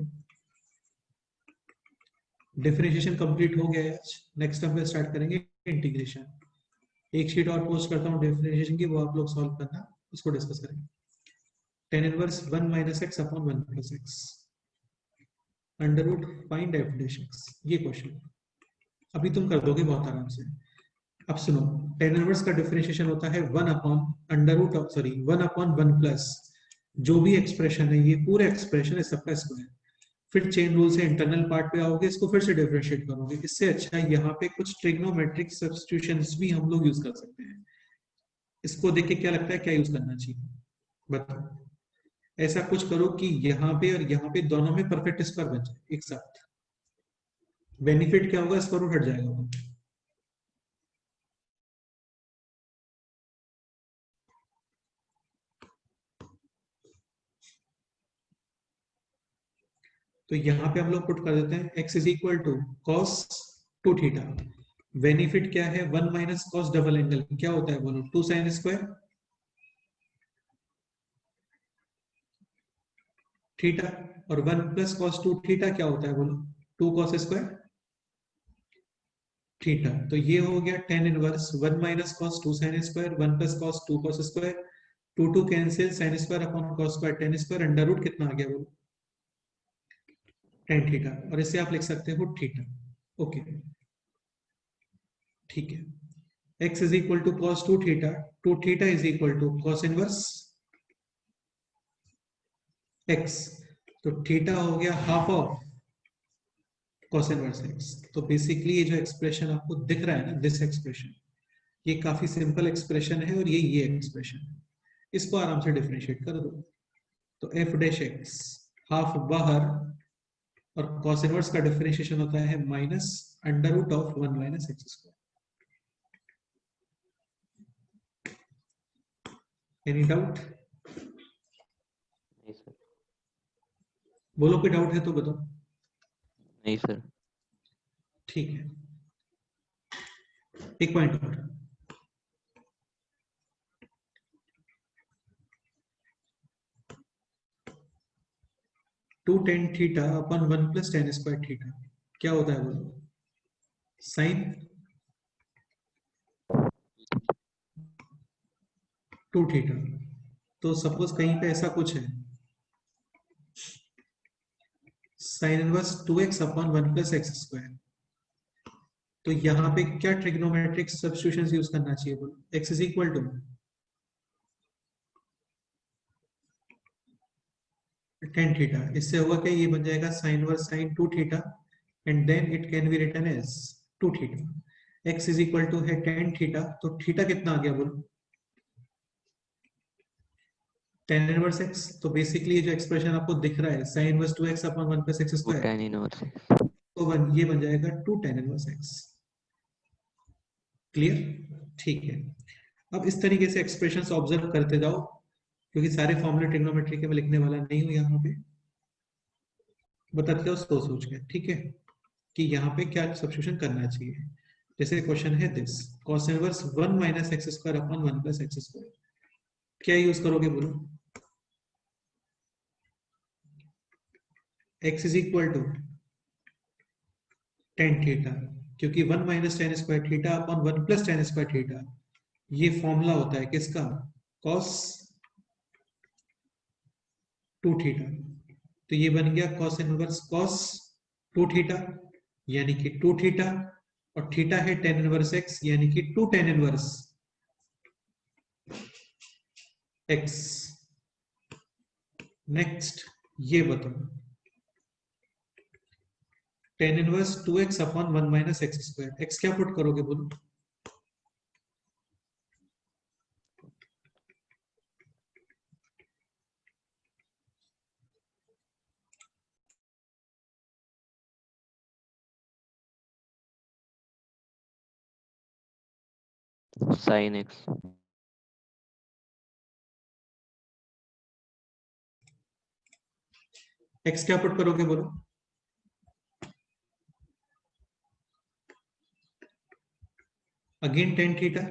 differentiation complete हो गया है। नेक्स्ट हम पे स्टार्ट करेंगे इंटीग्रेशन। एक शीट और पोस्ट करता हूँ डिफरेंशिएशन की, वो आप लोग सॉल्व करना, उसको डिस्कस करेंगे। tan inverse 1 minus X upon 1 plus X under root find f dash x, ये क्वेश्चन अभी तुम कर दोगे बहुत आराम से। अब सुनो, tan इनवर्स का डिफरेंशिएशन होता है 1 upon under root of 1 upon 1 plus जो भी एक्सप्रेशन है, ये पूरे एक्सप्रेशन है सबका स्क्वायर। फिर चेन रूल से इंटरनल पार्ट पे आओगे, इसको फिर से डिफरेंशिएट करोगे। इससे अच्छा यहाँ पे कुछ ट्रिग्नोमेट्रिक सब्स्टिट्यूशंस भी हम लोग यूज कर सकते हैं। इसको देख के क्या लगता है क्या यूज करना चाहिए, बताओ। ऐसा कुछ करो कि यहाँ पे और यहाँ पे दोनों में परफेक्ट स्क्वायर बन जाए एक साथ। बेनिफिट क्या होगा, स्क्वायर रूट हट जाएगा। तो यहाँ पे हम लोग पुट कर देते हैं x is equal to cos 2 theta. Benefit क्या है, 1 माइनस कॉस डबल एंगल क्या होता है बोलो, 2 साइन स्क्वायर थीटा, और 1 प्लस कॉस 2 थीटा क्या होता है बोलो, 2 कॉस स्क्वायर थीटा। तो ये हो गया tan inverse 1 minus cos 2 sine square 1 plus cos 2 cos square, 2 cancel, sine square upon cos square tan square, under root कितना आ गया बोलो, tan थीटा, और इससे आप लिख सकते हो थीटा। ओके ठीक है। x is equal to cos 2 theta, 2 theta is equal to cos inverse x, तो थीटा हो गया half of cos inverse x। तो बेसिकली ये जो एक्सप्रेशन आपको दिख रहा है ना, दिस एक्सप्रेशन, ये काफी सिंपल एक्सप्रेशन है, और ये एक्सप्रेशन है। इसको आराम से डिफरेंशिएट कर दो। तो f डैश x हाफ बाहर, और कॉस इनवर्स का डिफरेंशिएशन होता है minus under root of 1 minus x square. Any doubt? नहीं सर। बोलो कोई डाउट है तो बताओ। नहीं सर। ठीक है, एक पॉइंट और, two tan theta upon 1 + tan² theta क्या होता है बोलो? Sign 2 theta. तो सपोज कहीं पे ऐसा कुछ है, sign inverse 2x upon 1 + x², तो यहाँ पे क्या ट्रिग्नोमेट्रिक सब्स्टिट्यूशंस यूज करना चाहिए बोलो? x is equal to tan theta, इससे होगा क्या, ये बन जाएगा sine inverse sin 2 theta and then it can be written as 2 theta. x is equal to है tan थीटा, तो थीटा कितना आ गया बोलो? tan inverse x। तो बेसिकली जो एक्सप्रेशन आपको दिख रहा है sin inverse 2x upon 1 + x², वो tan इनवर्स है। तो ये बन जाएगा 2 tan इनवर्स x। क्लियर? ठीक है, अब इस तरीके से एक्सप्रेशंस ऑब्जर्व करते जाओ, क्योंकि सारे फॉर्मूले ट्रिग्नोमेट्री के मैं लिखने वाला नहीं हूं यहाँ पे, बताते जाओ सोच सोच के, ठीक है, कि यहाँ पे क्या सब्स्टिट्यूशन करना चाहिए। जैसे क्वेश्चन है this, cos inverse 1 - x² upon 1 + x², क्या यूज करोगे बोलो? x is equal to tan theta, क्योंकि 1 - tan² theta upon 1 + tan² theta, ये फॉर्मूला होता है किसका? cos 2 theta. तो ये बन गया cos इनवर्स cos 2 थीटा यानी कि 2 थीटा, और थीटा है tan इनवर्स x यानी कि 2 tan इनवर्स x। नेक्स्ट ये बताओ, tan inverse 2x upon 1 - x², x क्या पुट करोगे बोलो? sin x। x क्या पुट करोगे बोलो? Again tan theta,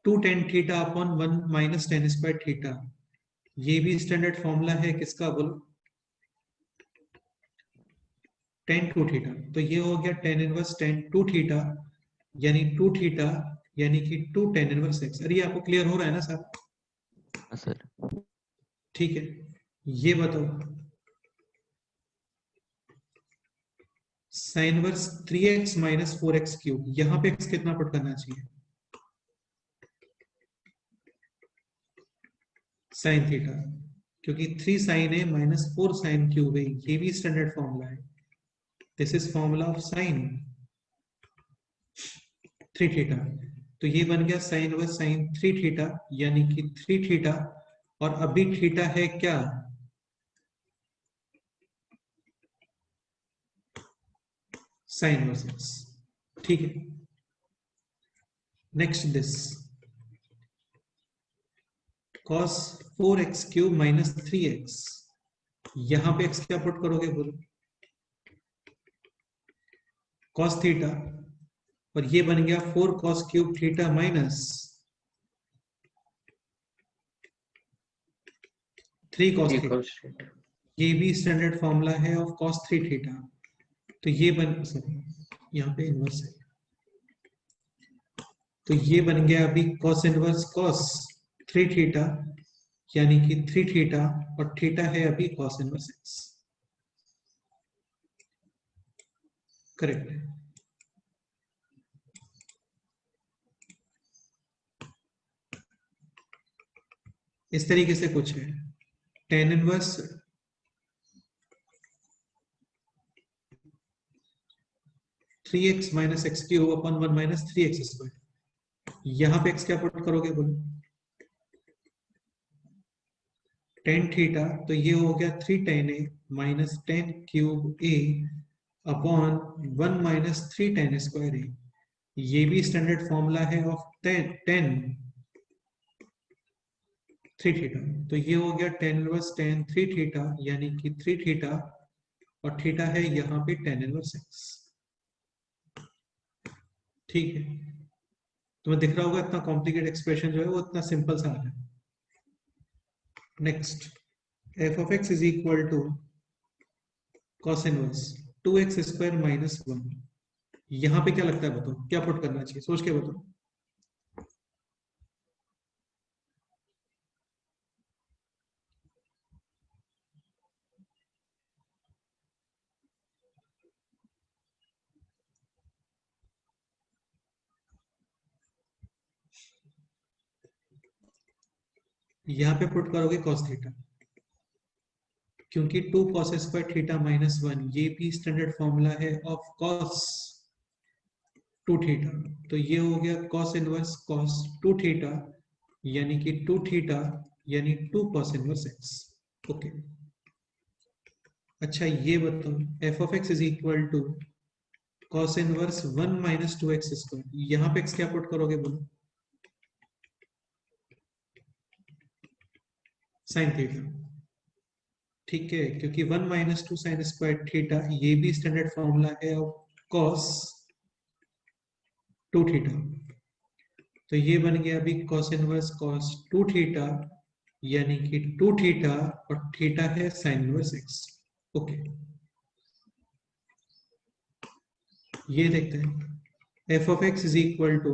2 tan theta upon 1 - tan² theta, ये भी स्टैंडर्ड फॉर्मूला है किसका बोलो? tan 2 theta. तो ये हो गया tan इनवर्स tan 2 थीटा यानी 2 थीटा यानी कि 2 tan इनवर्स x। अरे आपको क्लियर हो रहा है ना सर? हाँ सर। ठीक है, ये बताओ, साइन इनवर्स 3x - 4x³, यहां पे x कितना पुट करना चाहिए? साइन थीटा, क्योंकि 3 sin है -4 sin³ है, ये भी स्टैंडर्ड फॉर्मूला है। This is formula of sine 3 theta. तो ये बन गया साइन इनवर्स sin 3 थीटा यानी कि 3 थीटा, और अभी थीटा है क्या? Sine inverse x। ठीक है, next this cos 4x³ - 3x, यहां पे x क्या पुट करोगे बोलो? cos थीटा, और ये बन गया 4 cos³ theta minus 3 cos theta, ये भी स्टैंडर्ड फॉर्मूला है ऑफ cos 3 थीटा। तो ये बन, सॉरी यहाँ पे इनवर्स है, तो ये बन गया अभी cos इनवर्स cos 3 थीटा यानी कि 3 थीटा, और थीटा है अभी cos इनवर्स x। करेक्ट है। इस तरीके से कुछ है, tan inverse 3x - x³ upon 1 - 3x², यहां पे x क्या पुट करोगे बोलो? tan थीटा, तो ये हो गया 3 tan a - tan³ a upon 1 - 3 tan² a, ये भी स्टैंडर्ड फॉर्मूला है ऑफ tan 3 थीटा। तो ये हो गया tan इनवर्स tan 3 थीटा यानी कि 3 थीटा, और थीटा है यहाँ पे tan इनवर्स x। ठीक है, तुम्हें दिख रहा होगा इतना कॉम्प्लिकेटेड एक्सप्रेशन जो है वो इतना सिंपल सा है। Next, F of x is equal to cos inverse 2x square minus 1। यहां पे क्या लगता है बताओ, क्या पुट करना चाहिए, सोच के बताओ। यहां पे पुट करोगे cos थीटा, क्योंकि 2 cos स्क्वायर थीटा माइनस 1 ये भी स्टैंडर्ड फॉर्मूला है ऑफ cos 2 थीटा। तो ये हो गया cos इनवर्स cos 2 थीटा, यानी कि 2 थीटा यानी 2 cos इनवर्स x। ओके, अच्छा ये बताओ f of x is equal to cos inverse 1 minus 2x square. यहां पे x क्या पुट करोगे बोलो, sin थीटा। ठीक है, क्योंकि 1 माइनस 2 साइन स्क्वायर थीटा ये भी स्टैंडर्ड फॉर्मूला है ऑफ cos 2 थीटा। तो ये बन गया अभी cos इनवर्स cos 2 थीटा, यानी कि 2 थीटा और थीटा है sin इनवर्स x। ओके, ये देखते हैं f of x is equal to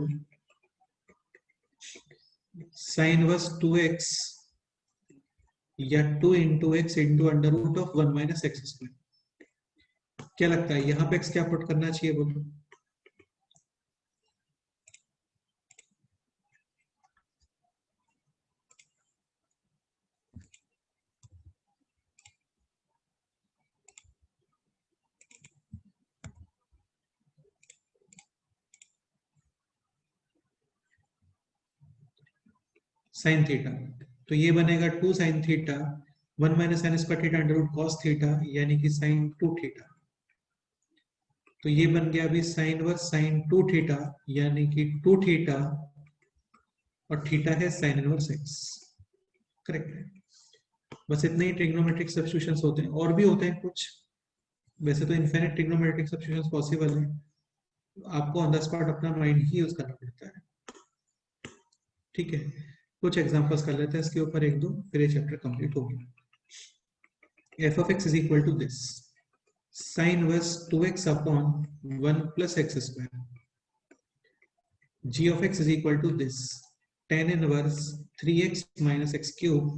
sin inverse 2x या 2 into X into under root of 1 minus x square. क्या लगता है यहां पे x क्या पुट करना चाहिए बोलो। साइन थीटा, तो ये बनेगा 2 sine theta 1 minus sine square theta under root cos theta, यानी कि साइन 2 थीटा। तो ये बन गया अभी साइन वर्स साइन 2 थीटा, यानी कि 2 थीटा और थीटा है साइन इनवर्स एक्स। करेक्ट है, बस इतने ही ट्रिग्नोमेट्रिक सब्स्टिट्यूशंस होते हैं, और भी होते हैं कुछ, वैसे तो इनफिनिट ट्रिग्नोमेट्रिक सब्स्टिट्यूशंस पॉसिबल है, आपको ऑन द स्पॉट अपना माइंड ही यूज करना पड़ता है। ठीक है, कुछ एग्जांपल्स कर लेते हैं इसके ऊपर एक दो, फिर ये चैप्टर कंप्लीट हो गया। f of x is equal to this sin inverse 2x upon 1 plus x square। g of x is equal to this tan inverse 3x minus x cube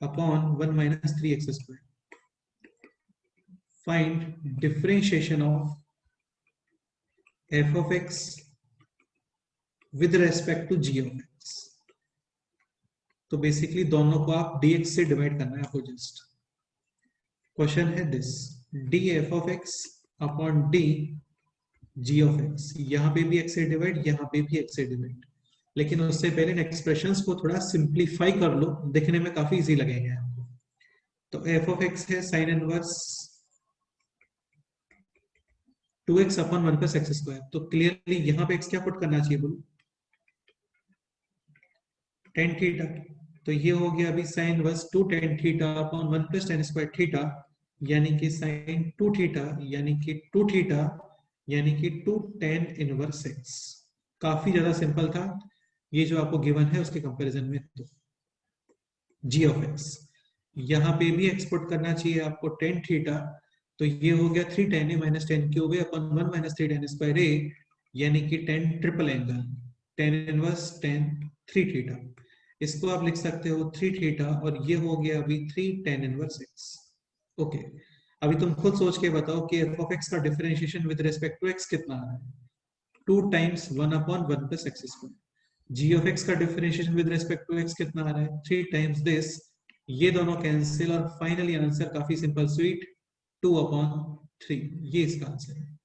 upon 1 minus 3x square। Find differentiation of f of x with respect to g of x। तो basically दोनों को आप dx से divide करना है आपको। Just question है this D F of x upon D G of x, यहां पे भी x से डिवाइड, यहां पे भी x से डिवाइड। लेकिन उससे पहले एक्सप्रेशंस को थोड़ा सिंप्लीफाई कर लो, देखने में काफी इजी लगेंगे आपको। तो एफ ऑफ एक्स है sign inverse 2x upon 1 plus x square. तो क्लियरली यहां पे x क्या पुट करना चाहिए बोलो, tan थीटा। तो ये हो गया अभी sine inverse 2 tan theta upon 1 plus tan square theta, यानी कि साइन 2 थीटा यानी कि 2 थीटा यानी कि 2 tan इनवर्स x। काफी ज्यादा सिंपल था ये जो आपको गिवन है उसके कंपैरिजन में। तो g ऑफ x, यहां पे भी एक्सपोर्ट करना चाहिए आपको tan थीटा। तो ये हो गया 3 tan a minus tan cube a upon 1 minus 3 tan square a, यानी कि tan triple angle tan inverse tan 3 theta. इसको आप लिख सकते हो 3 थीटा और ये हो गया अभी 3 tan इनवर्स x। ओके, अभी तुम खुद सोच के बताओ कि f ऑफ x का differentiation with respect to x कितना आ रहा है, 2 times 1 upon 1 plus x square. g of x का differentiation with respect to x कितना आ रहा है, 3 टाइम्स दिस। ये दोनों कैंसिल और फाइनली आंसर काफी सिंपल स्वीट 2 अपॉन 3। ये इसका आंसर है।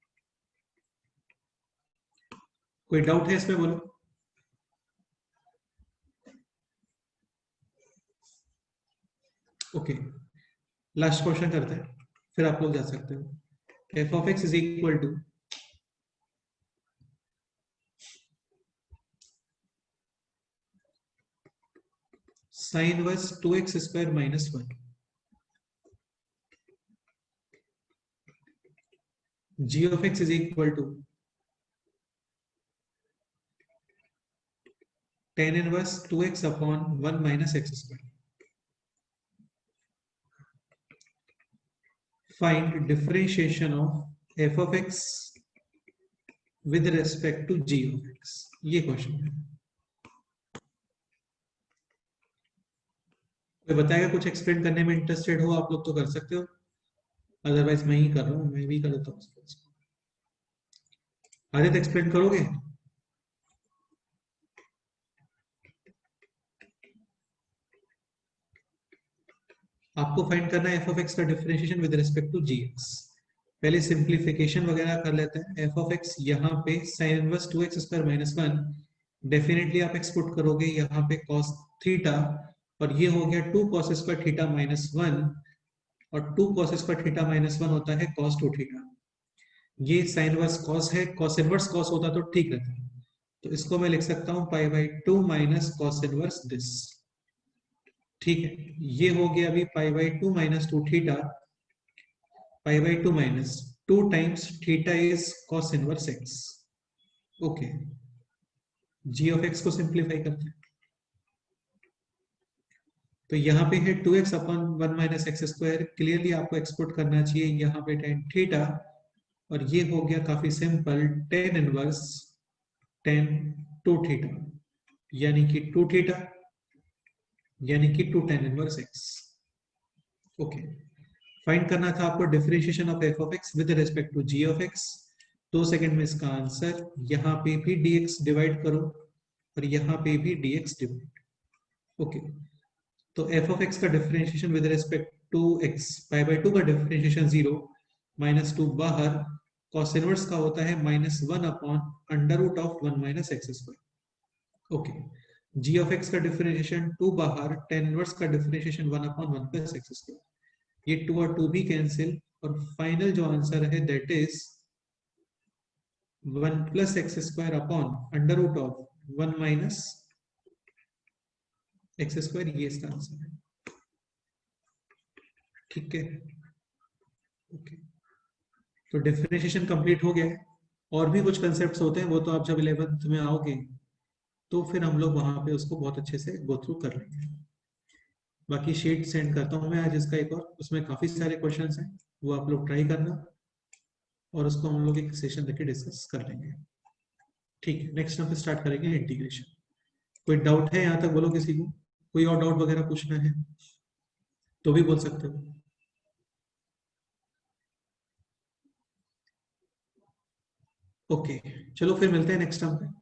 कोई डाउट है इसमें बोलो। ओके, लास्ट क्वेश्चन करते हैं फिर आप लोग जा सकते हो। f of x is equal to sine inverse 2x square minus 1। g of x is equal to tan inverse 2x upon 1 minus x square. Find differentiation of f of x with respect to g of x. ये question है. कोई बताएगा? कुछ explain करने में interested हो आप लोग तो कर सकते हो, अदरवाइज मैं ही कर रहा हूँ, मैं भी कर देता हूँ. आदित्य एक्सप्लेन करोगे? आपको फाइंड करना है एफ ऑफ एक्स का differentiation with respect to G X. पहले सिंप्लीफिकेशन वगैरह कर लेते हैं. एफ ऑफ एक्स यहाँ पे sine inverse 2x square minus 1, definitely आप एक्सपोर्ट करोगे यहाँ पे cos थीटा, और ये हो गया 2 cos स्क्वायर थीटा माइनस 1, और 2 cos स्क्वायर थीटा माइनस 1 होता है cos 2 थीटा. ये साइन इनवर्स cos है, cos इनवर्स cos होता तो ठीक रहता, तो इसको मैं लिख सकता हूँ पाई by 2 minus cos inverse this. ठीक है, ये हो गया अभी पाई by 2 minus 2 theta, pi by 2 minus 2 times theta is cos inverse x. Okay, g of x को सिंप्लीफाई करते हैं, तो यहाँ पे है 2x upon 1 minus x square. Clearly आपको एक्सपोर्ट करना चाहिए यहाँ पे tan थीटा, और ये हो गया काफी simple tan inverse tan 2 theta, यानी कि 2 थीटा, यानी कि 2 tan inverse x. Okay, find करना था आपको differentiation of f of x with respect to g of x. 2 second में इसका आंसर. यहाँ पे भी dx डिवाइड करो और यहाँ पे भी dx डिवाइड. ओके, तो f ऑफ x का differentiation with respect to x, pi by 2 का डिफरेंशिएशन 0, माइनस 2 बाहर, cos इनवर्स का होता है minus 1 upon under root of 1 minus x square. Okay, g of x का डिफरेंशिएशन 2 बाहर, tan इनवर्स का differentiation 1 upon 1 plus x square. ये 2 और 2 भी कैंसिल, और फाइनल जो आंसर है that is 1 plus x square upon under root of 1 minus x square. ये इसका आंसर है. ठीक है, ओके, तो डिफरेंशिएशन कंप्लीट हो गया है. और भी कुछ कंसेप्ट्स होते हैं, वो तो आप जब 11th में आओगे तो फिर हम लोग वहां पे उसको बहुत अच्छे से गो थ्रू कर लेंगे. बाकी शीट सेंड करता हूं मैं आज इसका एक और, उसमें काफी सारे क्वेश्चंस हैं, वो आप लोग ट्राई करना, और उसको हम लोग एक सेशन लेके डिस्कस कर लेंगे. ठीक है, नेक्स्ट हम स्टार्ट करेंगे इंटीग्रेशन. कोई डाउट है यहाँ तक? बोलो किसी को, कोई और डाउट वगैरह पूछना है तो भी बोल सकते हो. ओके, चलो फिर मिलते हैं नेक्स्ट टाइम पे.